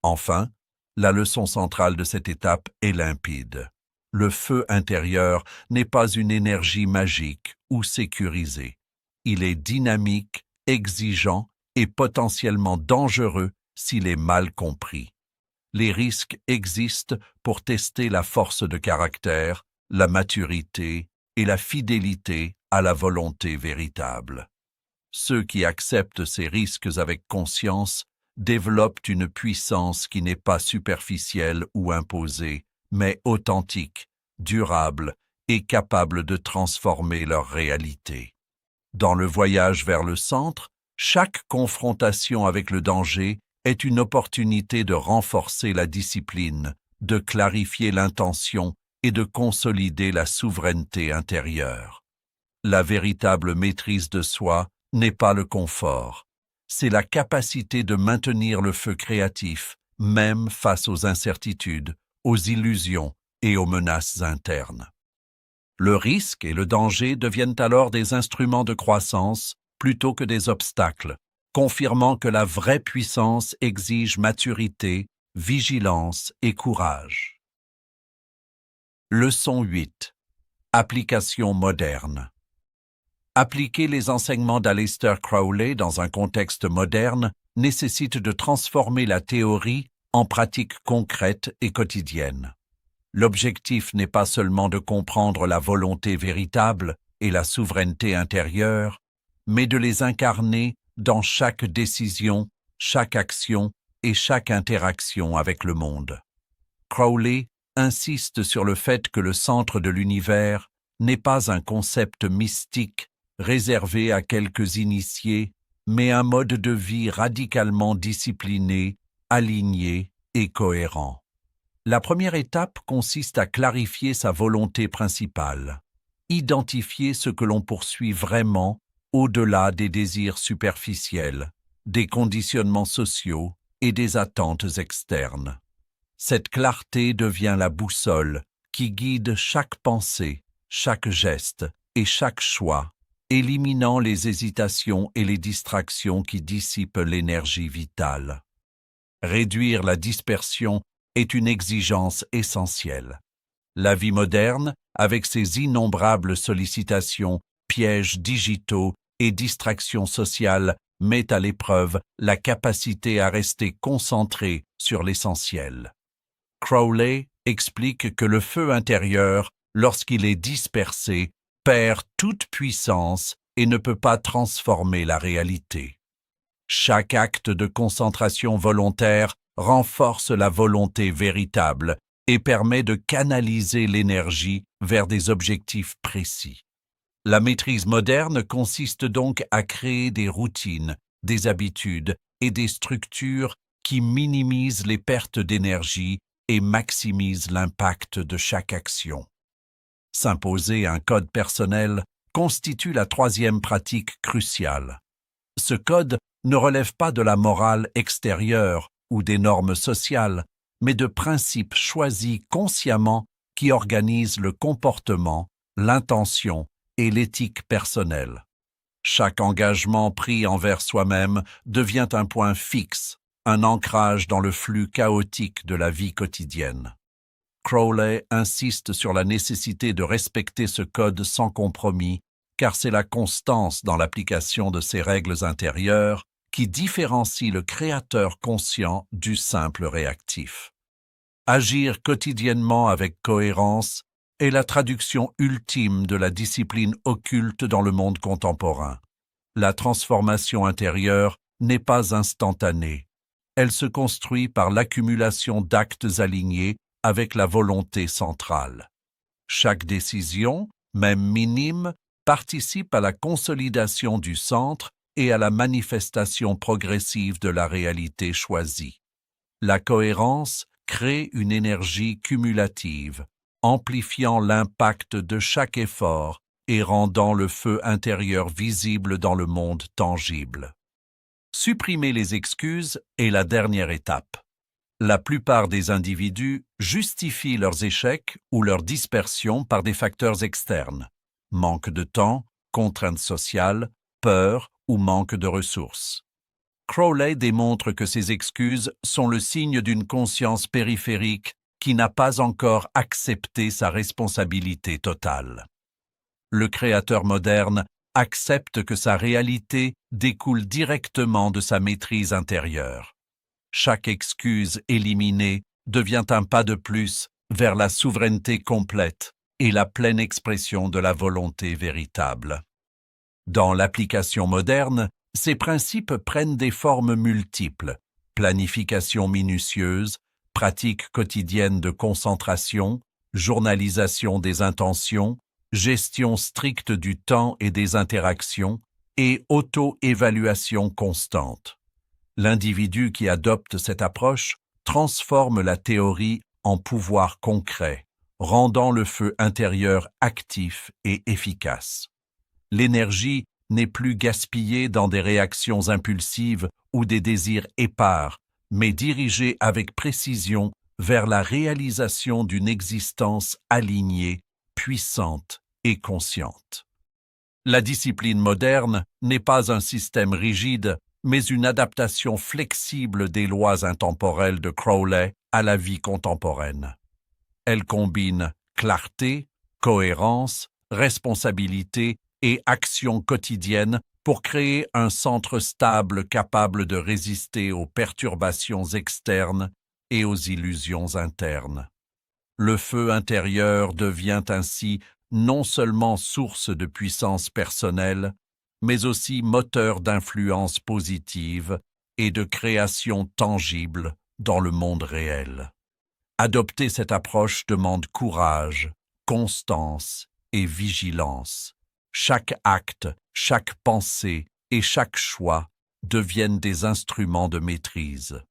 Enfin, la leçon centrale de cette étape est limpide. Le feu intérieur n'est pas une énergie magique ou sécurisée. Il est dynamique, exigeant et potentiellement dangereux s'il est mal compris. Les risques existent pour tester la force de caractère, la maturité et la fidélité à la volonté véritable. Ceux qui acceptent ces risques avec conscience développent une puissance qui n'est pas superficielle ou imposée, mais authentique, durable et capable de transformer leur réalité. Dans le voyage vers le centre, chaque confrontation avec le danger est une opportunité de renforcer la discipline, de clarifier l'intention et de consolider la souveraineté intérieure. La véritable maîtrise de soi n'est pas le confort, c'est la capacité de maintenir le feu créatif même face aux incertitudes, aux illusions et aux menaces internes. Le risque et le danger deviennent alors des instruments de croissance plutôt que des obstacles, confirmant que la vraie puissance exige maturité, vigilance et courage. Leçon 8. Application moderne. Appliquer les enseignements d'Aleister Crowley dans un contexte moderne nécessite de transformer la théorie en pratiques concrètes et quotidiennes. L'objectif n'est pas seulement de comprendre la volonté véritable et la souveraineté intérieure, mais de les incarner dans chaque décision, chaque action et chaque interaction avec le monde. Crowley insiste sur le fait que le centre de l'univers n'est pas un concept mystique réservé à quelques initiés, mais un mode de vie radicalement discipliné, aligné et cohérent. La première étape consiste à clarifier sa volonté principale, identifier ce que l'on poursuit vraiment au-delà des désirs superficiels, des conditionnements sociaux et des attentes externes. Cette clarté devient la boussole qui guide chaque pensée, chaque geste et chaque choix, éliminant les hésitations et les distractions qui dissipent l'énergie vitale. Réduire la dispersion est une exigence essentielle. La vie moderne, avec ses innombrables sollicitations, pièges digitaux et distractions sociales, met à l'épreuve la capacité à rester concentré sur l'essentiel. Crowley explique que le feu intérieur, lorsqu'il est dispersé, perd toute puissance et ne peut pas transformer la réalité. Chaque acte de concentration volontaire renforce la volonté véritable et permet de canaliser l'énergie vers des objectifs précis. La maîtrise moderne consiste donc à créer des routines, des habitudes et des structures qui minimisent les pertes d'énergie et maximisent l'impact de chaque action. S'imposer un code personnel constitue la troisième pratique cruciale. Ce code ne relève pas de la morale extérieure ou des normes sociales, mais de principes choisis consciemment qui organisent le comportement, l'intention et l'éthique personnelle. Chaque engagement pris envers soi-même devient un point fixe, un ancrage dans le flux chaotique de la vie quotidienne. Crowley insiste sur la nécessité de respecter ce code sans compromis, car c'est la constance dans l'application de ces règles intérieures qui différencie le créateur conscient du simple réactif. Agir quotidiennement avec cohérence est la traduction ultime de la discipline occulte dans le monde contemporain. La transformation intérieure n'est pas instantanée. Elle se construit par l'accumulation d'actes alignés avec la volonté centrale. Chaque décision, même minime, participe à la consolidation du centre et à la manifestation progressive de la réalité choisie. La cohérence crée une énergie cumulative, amplifiant l'impact de chaque effort et rendant le feu intérieur visible dans le monde tangible. Supprimer les excuses est la dernière étape. La plupart des individus justifient leurs échecs ou leur dispersion par des facteurs externes: manque de temps, contraintes sociales, peur ou manque de ressources. Crowley démontre que ces excuses sont le signe d'une conscience périphérique qui n'a pas encore accepté sa responsabilité totale. Le créateur moderne accepte que sa réalité découle directement de sa maîtrise intérieure. Chaque excuse éliminée devient un pas de plus vers la souveraineté complète et la pleine expression de la volonté véritable. Dans l'application moderne, ces principes prennent des formes multiples: planification minutieuse, pratique quotidienne de concentration, journalisation des intentions, gestion stricte du temps et des interactions, et auto-évaluation constante. L'individu qui adopte cette approche transforme la théorie en pouvoir concret, rendant le feu intérieur actif et efficace. L'énergie n'est plus gaspillée dans des réactions impulsives ou des désirs épars, mais dirigé avec précision vers la réalisation d'une existence alignée, puissante et consciente. La discipline moderne n'est pas un système rigide, mais une adaptation flexible des lois intemporelles de Crowley à la vie contemporaine. Elle combine clarté, cohérence, responsabilité et action quotidienne pour créer un centre stable capable de résister aux perturbations externes et aux illusions internes. Le feu intérieur devient ainsi non seulement source de puissance personnelle, mais aussi moteur d'influence positive et de création tangible dans le monde réel. Adopter cette approche demande courage, constance et vigilance. Chaque acte, chaque pensée et chaque choix deviennent des instruments de maîtrise.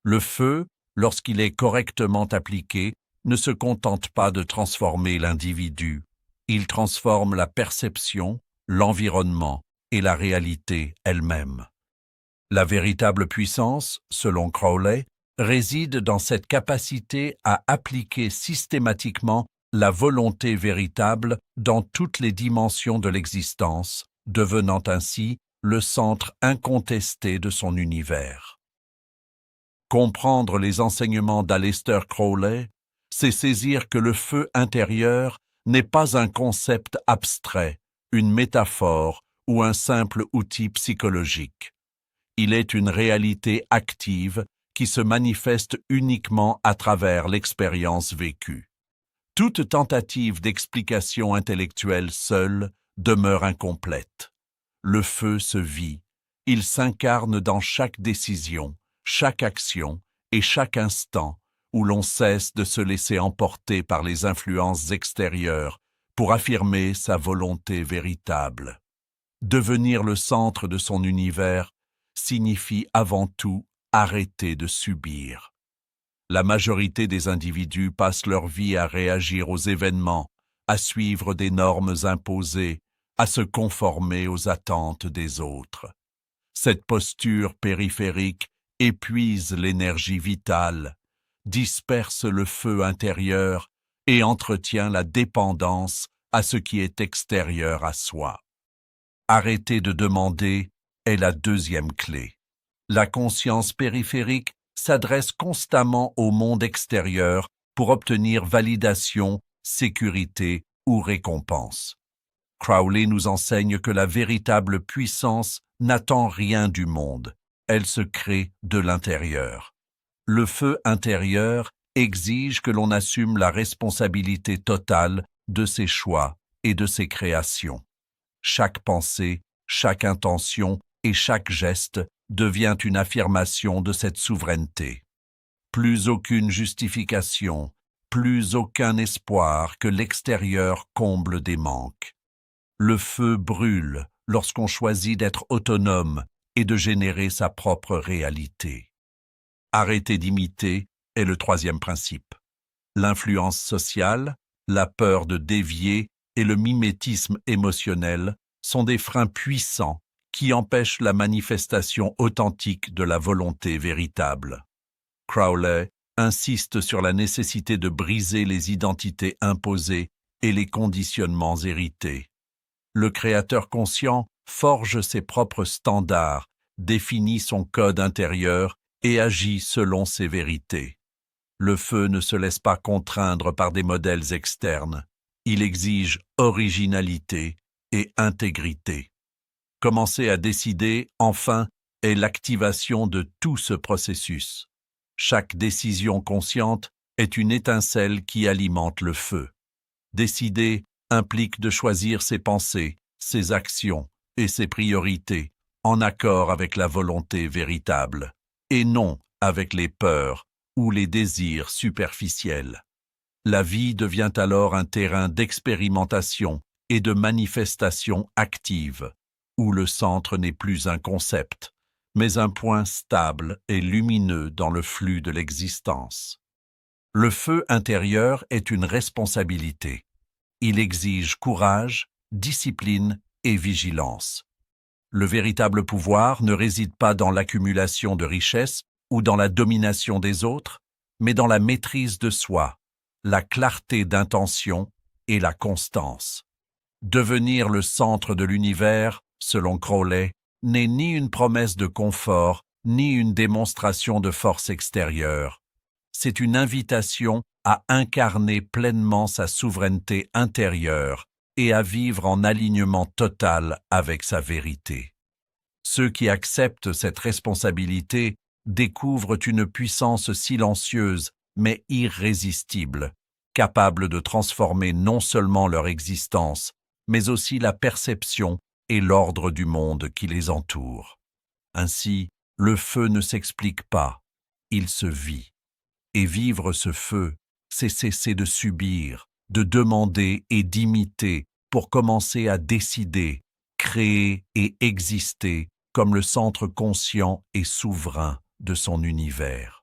Le feu, lorsqu'il est correctement appliqué, ne se contente pas de transformer l'individu. Il transforme la perception, l'environnement et la réalité elle-même. La véritable puissance, selon Crowley, réside dans cette capacité à appliquer systématiquement la volonté véritable dans toutes les dimensions de l'existence, devenant ainsi le centre incontesté de son univers. Comprendre les enseignements d'Aleister Crowley, c'est saisir que le feu intérieur n'est pas un concept abstrait, une métaphore ou un simple outil psychologique. Il est une réalité active qui se manifeste uniquement à travers l'expérience vécue. Toute tentative d'explication intellectuelle seule demeure incomplète. Le feu se vit, il s'incarne dans chaque décision, chaque action et chaque instant où l'on cesse de se laisser emporter par les influences extérieures pour affirmer sa volonté véritable. Devenir le centre de son univers signifie avant tout arrêter de subir. La majorité des individus passent leur vie à réagir aux événements, à suivre des normes imposées, à se conformer aux attentes des autres. Cette posture périphérique épuise l'énergie vitale, disperse le feu intérieur et entretient la dépendance à ce qui est extérieur à soi. Arrêter de demander est la deuxième clé. La conscience périphérique s'adresse constamment au monde extérieur pour obtenir validation, sécurité ou récompense. Crowley nous enseigne que la véritable puissance n'attend rien du monde, elle se crée de l'intérieur. Le feu intérieur exige que l'on assume la responsabilité totale de ses choix et de ses créations. Chaque pensée, chaque intention et chaque geste devient une affirmation de cette souveraineté. Plus aucune justification, plus aucun espoir que l'extérieur comble des manques. Le feu brûle lorsqu'on choisit d'être autonome et de générer sa propre réalité. Arrêter d'imiter est le troisième principe. L'influence sociale, la peur de dévier et le mimétisme émotionnel sont des freins puissants qui empêchent la manifestation authentique de la volonté véritable. Crowley insiste sur la nécessité de briser les identités imposées et les conditionnements hérités. Le créateur conscient forge ses propres standards, définit son code intérieur et agit selon ses vérités. Le feu ne se laisse pas contraindre par des modèles externes. Il exige originalité et intégrité. Commencer à décider, enfin, est l'activation de tout ce processus. Chaque décision consciente est une étincelle qui alimente le feu. Décider implique de choisir ses pensées, ses actions et ses priorités en accord avec la volonté véritable, et non avec les peurs ou les désirs superficiels. La vie devient alors un terrain d'expérimentation et de manifestation active, où le centre n'est plus un concept, mais un point stable et lumineux dans le flux de l'existence. Le feu intérieur est une responsabilité. Il exige courage, discipline et vigilance. Le véritable pouvoir ne réside pas dans l'accumulation de richesses, ou dans la domination des autres, mais dans la maîtrise de soi, la clarté d'intention et la constance. Devenir le centre de l'univers, selon Crowley, n'est ni une promesse de confort, ni une démonstration de force extérieure. C'est une invitation à incarner pleinement sa souveraineté intérieure et à vivre en alignement total avec sa vérité. Ceux qui acceptent cette responsabilité découvrent une puissance silencieuse mais irrésistible, capable de transformer non seulement leur existence, mais aussi la perception et l'ordre du monde qui les entoure. Ainsi, le feu ne s'explique pas, il se vit. Et vivre ce feu, c'est cesser de subir, de demander et d'imiter pour commencer à décider, créer et exister comme le centre conscient et souverain de son univers.